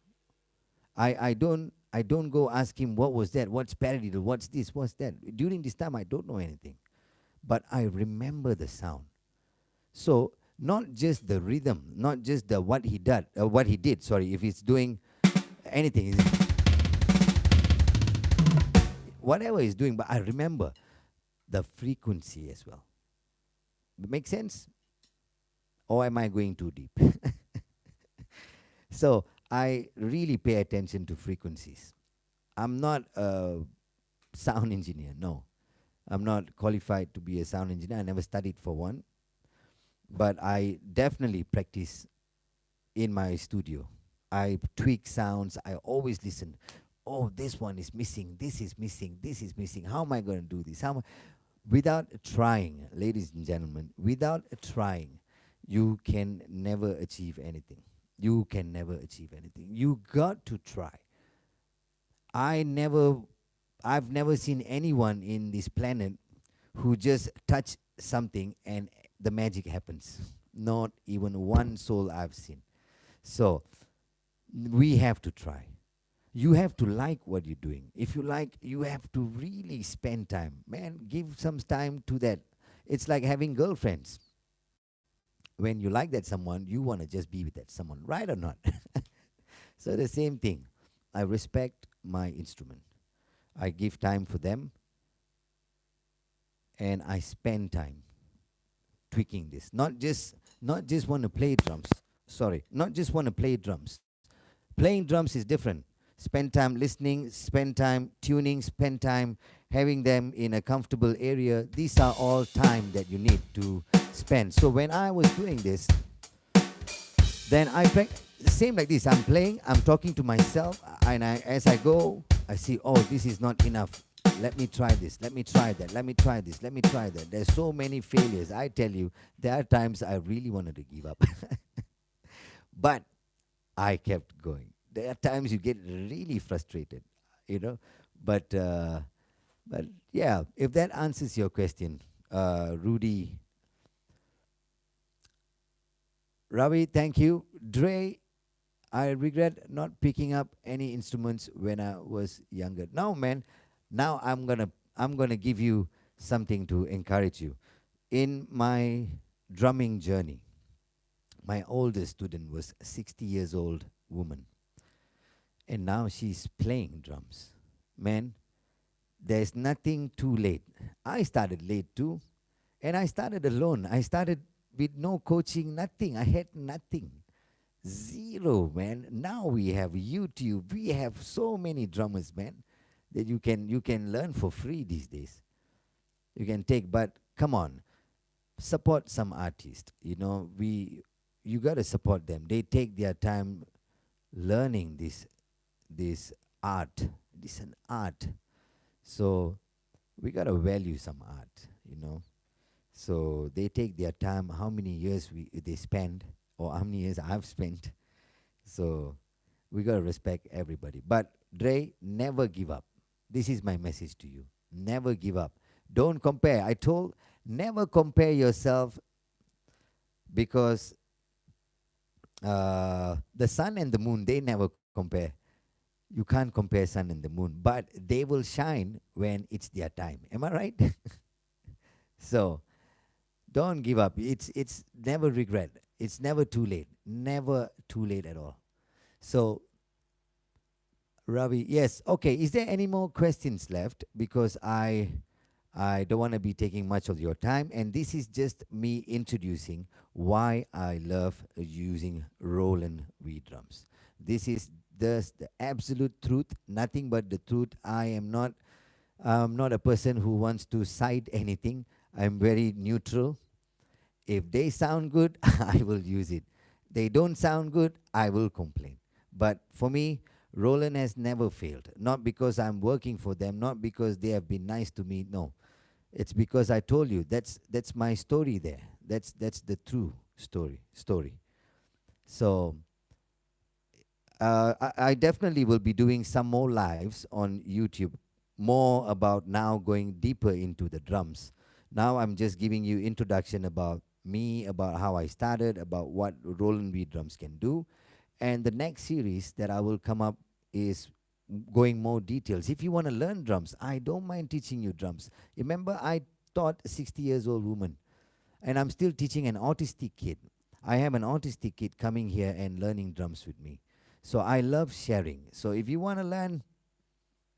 I don't go ask him what was that, what's paradiddle, what's this, what's that. During this time I don't know anything. But I remember the sound. So not just the rhythm, not just the what he did. Sorry, if he's doing anything, whatever he's doing, but I remember the frequency as well. Make sense? Or am I going too deep? So I really pay attention to frequencies. I'm not a sound engineer, no. I'm not qualified to be a sound engineer. I never studied for one. But I definitely practice in my studio. I tweak sounds. I always listen. Oh, this one is missing. This is missing. This is missing. How am I going to do this? Without trying, ladies and gentlemen, without trying, you can never achieve anything. You can never achieve anything. You got to try. I never, I've never seen anyone in this planet who just touch something and the magic happens. Not even one soul I've seen. So we have to try. You have to like what you're doing. If you like, you have to really spend time. Man, give some time to that. It's like having girlfriends. When you like that someone, you want to just be with that someone, right or not? So the same thing. I respect my instrument. I give time for them and I spend time tweaking this. Not just want to play drums. Sorry, not just want to play drums. Playing drums is different. Spend time listening, spend time tuning, spend time having them in a comfortable area. These are all time that you need to spend. So when I was doing this, then same like this. I'm playing, I'm talking to myself, and as I go, I see, oh, this is not enough. Let me try this. Let me try that. Let me try this. Let me try that. There's so many failures. I tell you, there are times I really wanted to give up, but I kept going. There are times you get really frustrated, you know. But but yeah, if that answers your question, Rudy, Ravi, thank you. Dre, I regret not picking up any instruments when I was younger. Now, man, now I'm gonna give you something to encourage you. In my drumming journey, my oldest student was 60 years old woman, and now she's playing drums. Man, there's nothing too late. I started late too, and I started alone. I started with no coaching, nothing. I had nothing. Zero, man. Now we have YouTube. We have so many drummers, man, that you can learn for free these days. You can take, but come on, support some artist. You gotta support them. They take their time learning this art. This is an art. So we gotta value some art. So they take their time. How many years they spend, or how many years I've spent. So we gotta respect everybody. But Dre, never give up. This is my message to you. Never give up. Don't compare. I told never compare yourself because the sun and the moon they never compare. You can't compare sun and the moon, but they will shine when it's their time. Am I right? So don't give up. It's never regret. It's never too late. Never too late at all. So Ravi, yes. Okay. Is there any more questions left? Because I don't want to be taking much of your time, and this is just me introducing why I love using Roland V drums. This is the absolute truth, nothing but the truth. I'm not a person who wants to side anything. I'm very neutral. If they sound good, I will use it. They don't sound good, I will complain. But for me, Roland has never failed. Not because I'm working for them, not because they have been nice to me. No, it's because I told you that's my story there. That's the true story. So I definitely will be doing some more lives on YouTube, more about now going deeper into the drums. Now I'm just giving you introduction about me, about how I started, about what Roland V drums can do, and the next series that I will come up is going more details. If you want to learn drums, I don't mind teaching you drums. Remember, I taught a 60 years old woman, and I'm still teaching an autistic kid. I have an autistic kid coming here and learning drums with me. So I love sharing. So if you want to learn,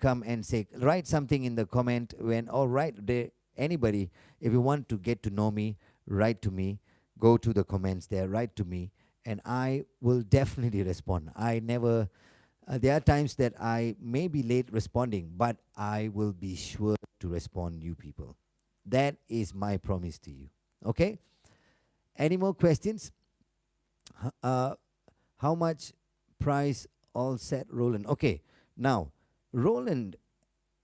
come and say, write something in the comment when, or write there, anybody, if you want to get to know me, write to me, go to the comments there, write to me, and I will definitely respond. I never, there are times that I may be late responding, but I will be sure to respond, you people. That is my promise to you. Okay? Any more questions? Uh, how much price all set, Roland? Okay, now, Roland,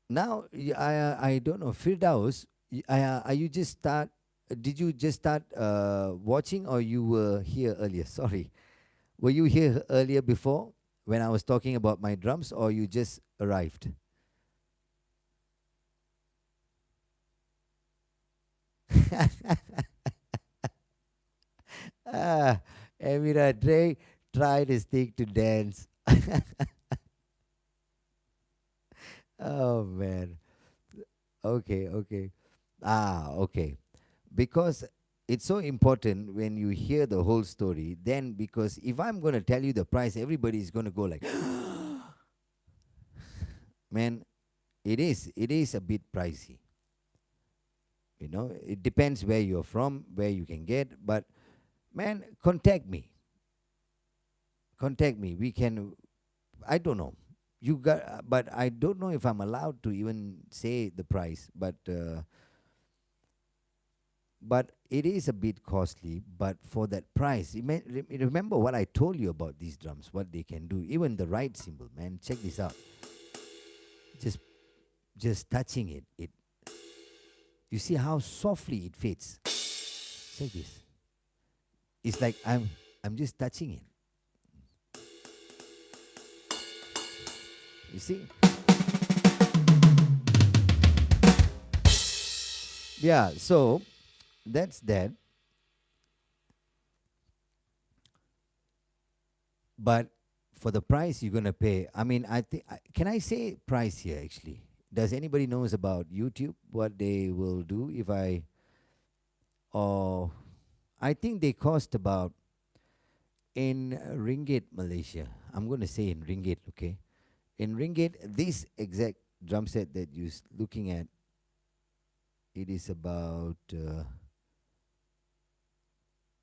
now I don't know, Firdaus, are you just start? Did you just start watching, or you were here earlier? Sorry, were you here earlier before when I was talking about my drums, or you just arrived? Amira, Dre, try to stick to dance. Oh man. Okay, okay. Okay. Because it's so important when you hear the whole story, then because if I'm going to tell you the price, everybody is going to go like, man, it is a bit pricey. It depends where you're from, where you can get, but man, contact me, we can. I don't know, you got, but I don't know if I'm allowed to even say the price, but it is a bit costly. But for that price, remember what I told you about these drums, what they can do, even the right cymbal, man, check this out. Just just touching it, you see how softly it fades. Check this. It's like I'm just touching it. You see? Yeah, so that's that. But for the price you're gonna pay, I mean, I think, can I say price here actually? Does anybody knows about YouTube what they will do if I, or I think they cost about, in ringgit Malaysia. I'm gonna say in ringgit, okay? In ringgit, this exact drum set that you're looking at, it is about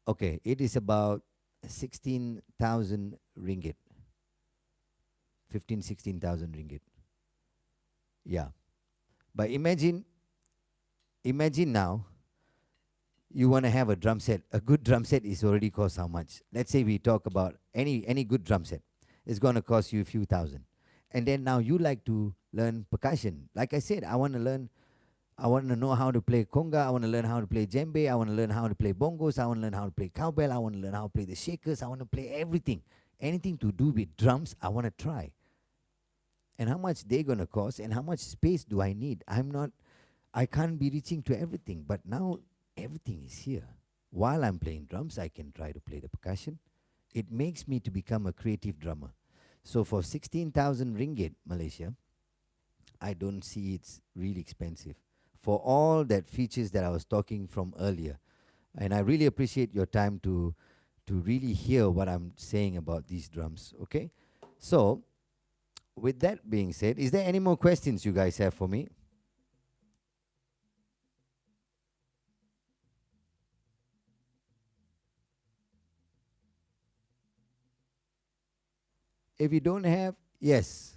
okay, it is about 16,000 ringgit, 15, 16,000 ringgit. Yeah, but imagine now you want to have a drum set. A good drum set is already cost how much? Let's say we talk about any good drum set, it's gonna cost you a few thousand, and then now you like to learn percussion. Like I said, I want to know how to play conga. I want to learn how to play djembe. I want to learn how to play bongos. I want to learn how to play cowbell. I want to learn how to play the shakers. I want to play everything. Anything to do with drums, I want to try. And how much they're going to cost and how much space do I need? I can't be reaching to everything. But now everything is here. While I'm playing drums, I can try to play the percussion. It makes me to become a creative drummer. So for 16,000 ringgit, Malaysia, I don't see it's really expensive for all that features that I was talking from earlier. And I really appreciate your time to really hear what I'm saying about these drums, okay? So, with that being said, is there any more questions you guys have for me? If you don't have, yes.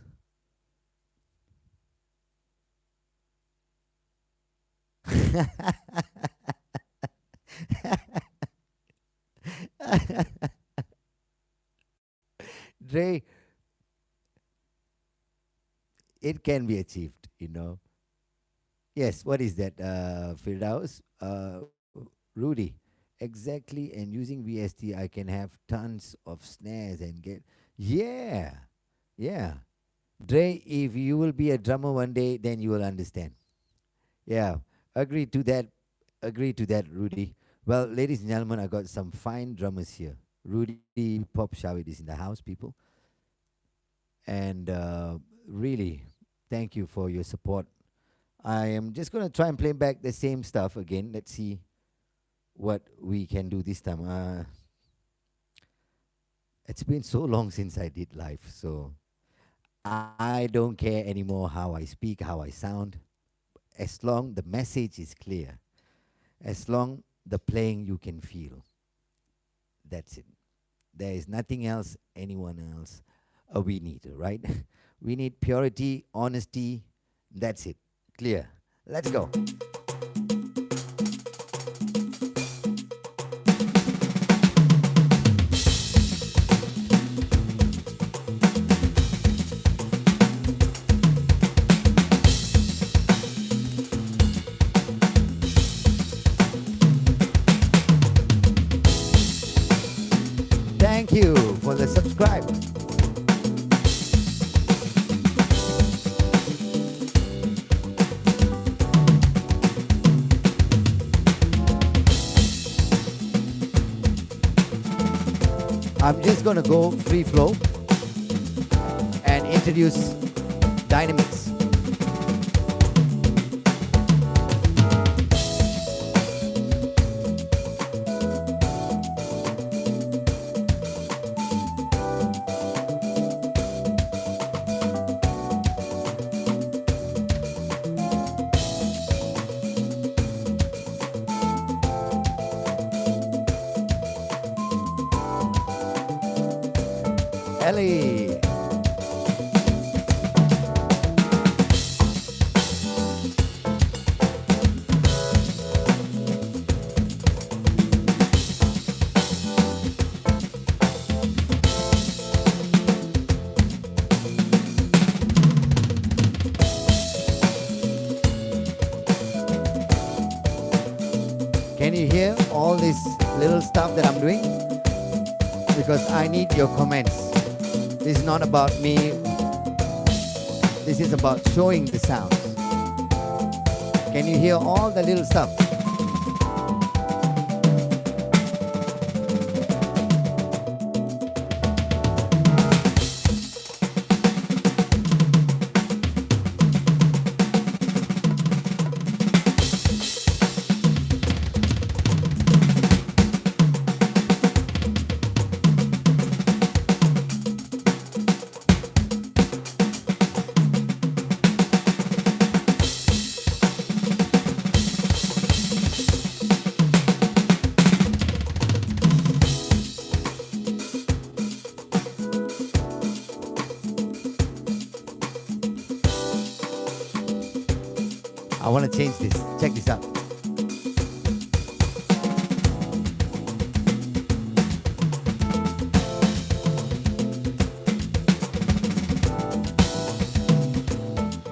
Dre, it can be achieved. Yes, what is that, Firdaus? Rudy, exactly. And using VST, I can have tons of snares and get. Yeah, yeah. Dre, if you will be a drummer one day, then you will understand. Yeah, agree to that. Agree to that, Rudy. Well, ladies and gentlemen, I got some fine drummers here. Rudy Pop Shawit is in the house, people. And really, thank you for your support. I am just going to try and play back the same stuff again. Let's see what we can do this time. It's been so long since I did live, so I don't care anymore how I speak, how I sound. As long the message is clear, as long the playing you can feel, that's it. There is nothing else anyone else we need, right? We need purity, honesty. That's it. Clear. Let's go. Thank you for the subscribe. I'm just gonna go free flow and introduce dynamics. Ellie. Can you hear all this little stuff that I'm doing? Because I need your comments. This is not about me. This is about showing the sounds. Can you hear all the little stuff? I want to change this. Check this out.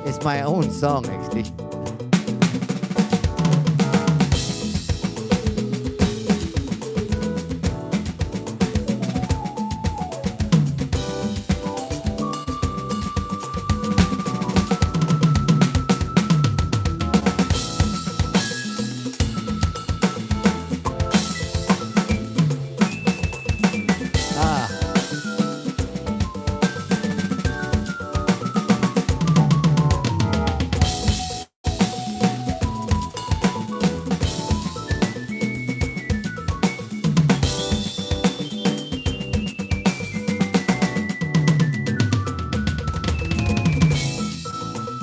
It's my own song, actually.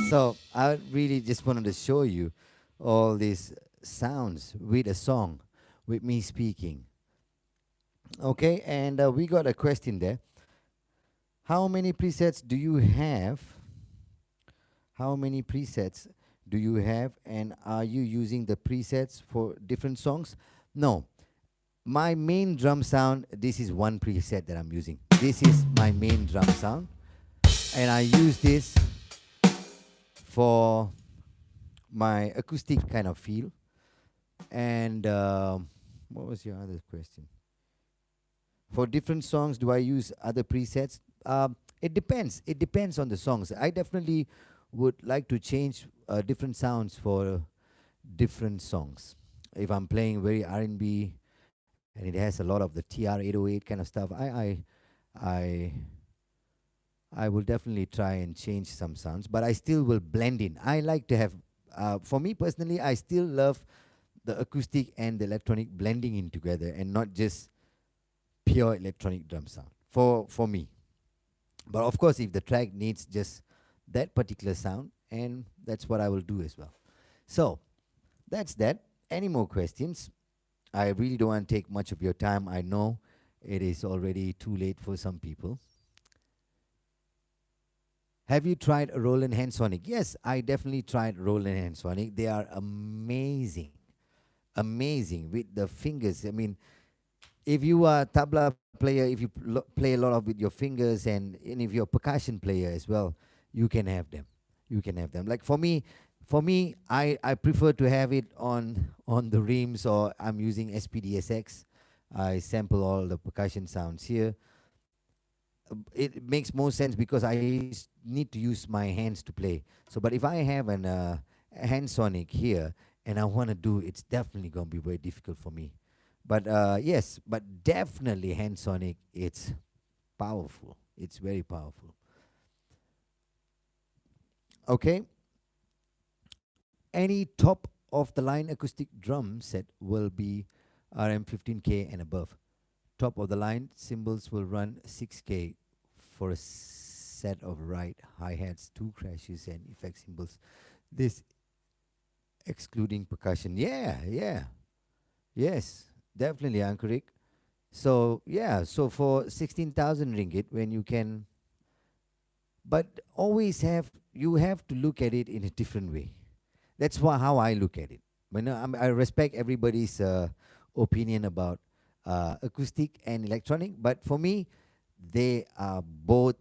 So I really just wanted to show you all these sounds with a song, with me speaking. Okay, and we got a question there. How many presets do you have? How many presets do you have? And are you using the presets for different songs? No. My main drum sound, this is one preset that I'm using. This is my main drum sound. And I use this for my acoustic kind of feel. And what was your other question? For different songs, do I use other presets? It depends. It depends on the songs. I definitely would like to change different sounds for different songs. If I'm playing very R&B and it has a lot of the TR-808 kind of stuff, I I will definitely try and change some sounds, but I still will blend in. I like to have, for me personally, I still love the acoustic and the electronic blending in together and not just pure electronic drum sound for me. But of course, if the track needs just that particular sound, and that's what I will do as well. So that's that. Any more questions? I really don't want to take much of your time. I know it is already too late for some people. Have you tried Roland Hansonic? Yes, I definitely tried Roland Hansonic. They are amazing, amazing with the fingers. I mean, if you are a tabla player, if you play a lot of with your fingers, and if you're a percussion player as well, you can have them. You can have them. Like for me, I prefer to have it on the rims, or I'm using SPDSX. I sample all the percussion sounds here. It makes more sense because need to use my hands to play. So, but if I have an hand sonic here and I want to do, it's definitely gonna be very difficult for me. But yes, but definitely handsonic. It's powerful. It's very powerful. Okay, any top of the line acoustic drum set will be RM15K and above. Top of the line cymbals will run 6K for a set of right hi hats, two crashes, and effect cymbals. This excluding percussion. Yeah, yeah, yes, definitely, Ankurik. So yeah, so for 16,000 ringgit, when you can, but always have you have to look at it in a different way. That's how I look at it. When I respect everybody's opinion about acoustic and electronic, but for me, they are both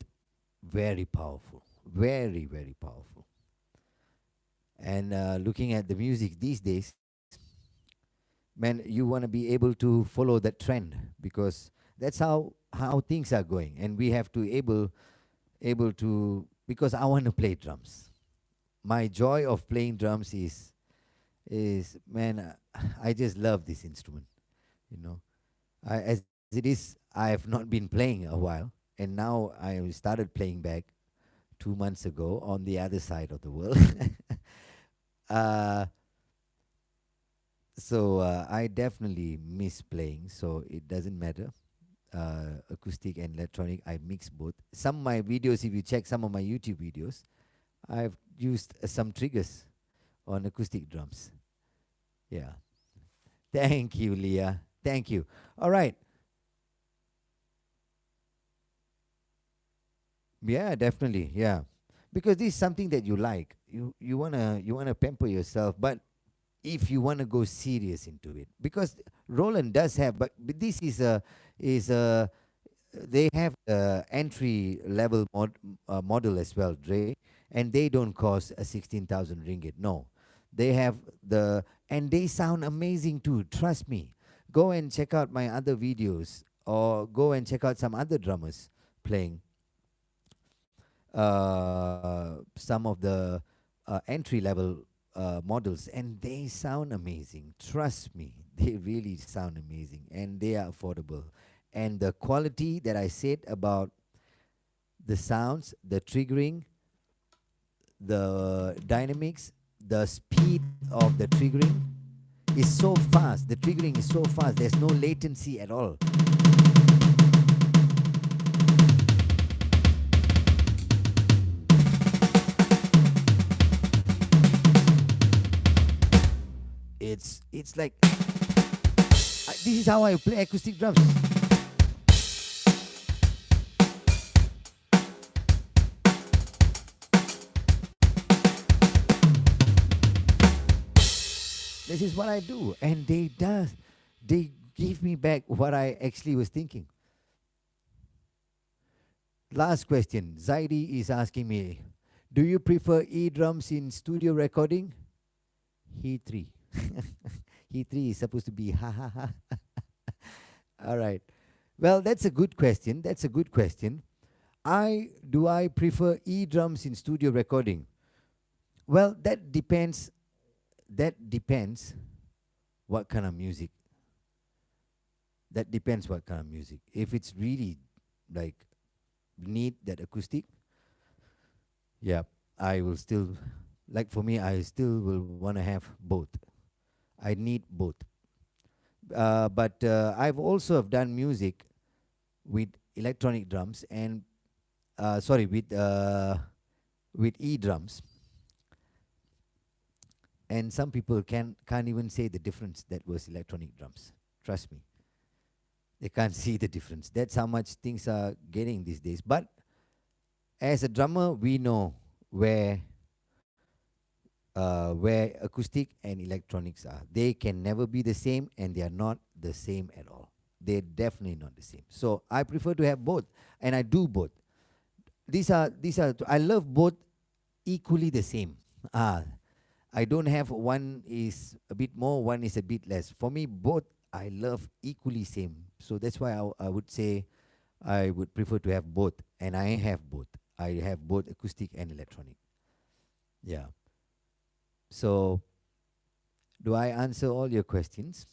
very powerful, very powerful. And looking at the music these days, man, you want to be able to follow that trend because that's how things are going, and we have to able to because I want to play drums. My joy of playing drums is man, I just love this instrument. You know, as it is, I have not been playing a while, and now I started playing back 2 months ago on the other side of the world. uh, so I definitely miss playing. So it doesn't matter. Acoustic and electronic, I mix both. Some of my videos, if you check some of my YouTube videos, I've used some triggers on acoustic drums. Yeah. Thank you, Leah. Thank you. All right. Yeah, definitely. Yeah. Because this is something that you like. You wanna pamper yourself, but if you wanna go serious into it, because Roland does have, but this is a they have entry level model as well, Dre, and they don't cost a 16,000 ringgit. No, they have and they sound amazing too. Trust me. Go and check out my other videos, or go and check out some other drummers playing some of the entry level models, and they sound amazing. Trust me, they really sound amazing, and they are affordable. And the quality that I said about the sounds, the triggering, the dynamics, the speed of the triggering is so fast. The triggering is so fast. There's no latency at all. It's like this is how I play acoustic drums. This is what I do, and they give me back what I actually was thinking. Last question. Zaidi is asking me, do you prefer E drums in studio recording? He three. He three is supposed to be ha ha ha. All right. Well, that's a good question. That's a good question. I prefer E drums in studio recording? Well, that depends. That depends what kind of music. That depends what kind of music. If it's really like need that acoustic, yeah, I will still like for me. I still will want to have both. I need both. But I've also have done music with electronic drums and sorry with E drums, and some people can't even say the difference that was electronic drums. Trust me, they can't see the difference. That's how much things are getting these days. But as a drummer, we know where where acoustic and electronics are. They can never be the same, and they are not the same at all. They're definitely not the same. So I prefer to have both, and I do both. These are I love both equally the same. Ah, I don't have one is a bit more, one is a bit less. For me, both I love equally same. So that's why I would say I would prefer to have both, and I have both. I have both acoustic and electronic. Yeah. So do I answer all your questions?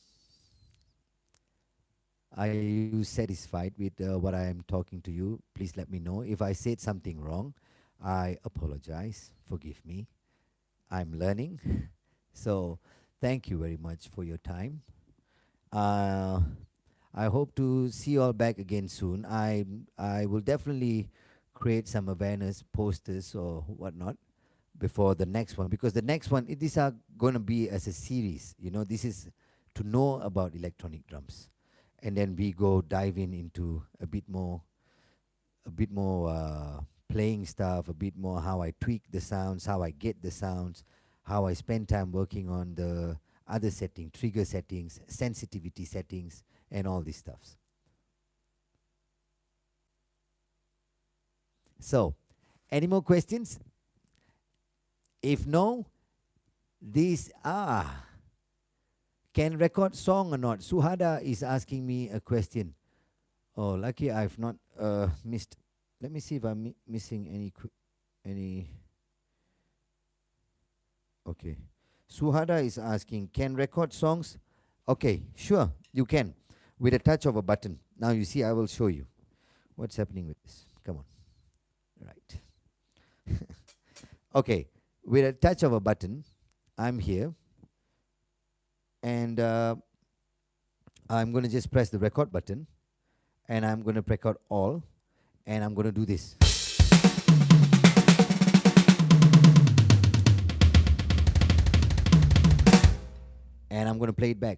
Are you satisfied with what I am talking to you? Please let me know. If I said something wrong, I apologize. Forgive me. I'm learning. So, thank you very much for your time. Uh, I hope to see you all back again soon. I will definitely create some awareness posters or whatnot before the next one, because the next one these are going to be as a series. This is to know about electronic drums, and then we go dive in into a bit more playing stuff, a bit more how I tweak the sounds, how I get the sounds, how I spend time working on the other setting, trigger settings, sensitivity settings, and all these stuffs. So, any more questions? If no, these are can record song or not. Suhada is asking me a question. Oh, lucky I've not missed. Let me see if I'm missing any. Okay. Suhada is asking, can record songs? Okay, sure, you can, with a touch of a button. Now you see, I will show you what's happening with this. Come on. Right. Okay, with a touch of a button, I'm here, and I'm going to just press the record button, and I'm going to record all, and I'm going to do this. And I'm going to play it back.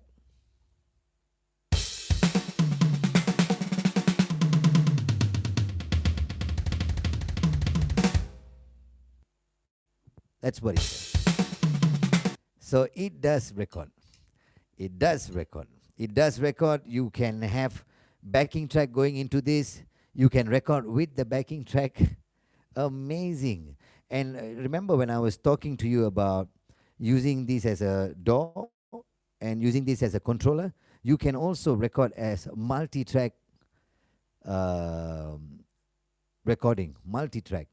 That's what it says. So it does record. It does record. It does record. You can have backing track going into this. You can record with the backing track. Amazing. And remember when I was talking to you about using this as a DAW and using this as a controller, you can also record as multi-track um, recording, multi-track.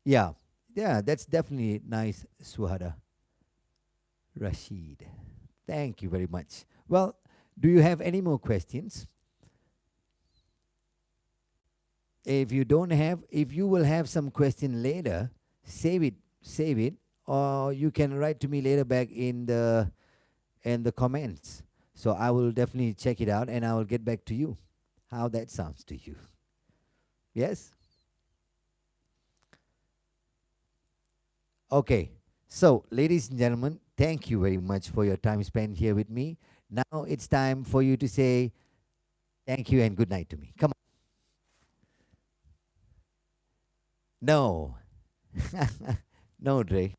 Yeah, yeah, that's definitely nice, Suhada. Rashid. Thank you very much. Well, do you have any more questions? If you don't have, if you will have some question later, save it, or you can write to me later back in the comments. So I will definitely check it out and I will get back to you. How that sounds to you? Yes? Okay. So, ladies and gentlemen, thank you very much for your time spent here with me. Now it's time for you to say thank you and good night to me. Come on. No. No, Dre.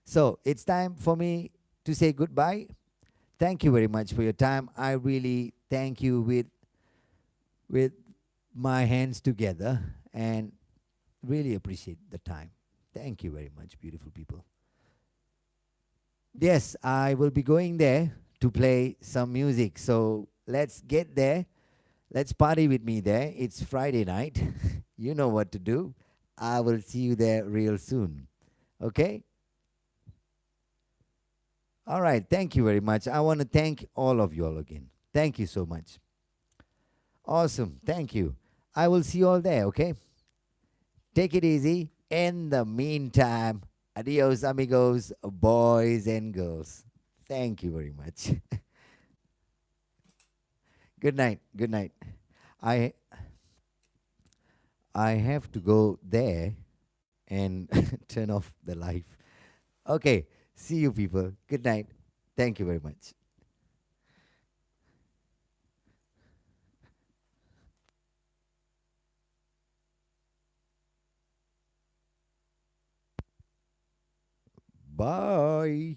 So it's time for me to say goodbye. Thank you very much for your time. I really thank you with my hands together and really appreciate the time. Thank you very much, beautiful people. Yes, I will be going there to play some music. So let's get there. Let's party with me there. It's Friday night. You know what to do. I will see you there real soon. Okay? All right. Thank you very much. I want to thank all of you all again. Thank you so much. Awesome. Thank you. I will see you all there. Okay? Take it easy. In the meantime, adios, amigos, boys and girls. Thank you very much. Good night. Good night. I I have to go there and turn off the live. Okay. See you people. Good night. Thank you very much. Bye.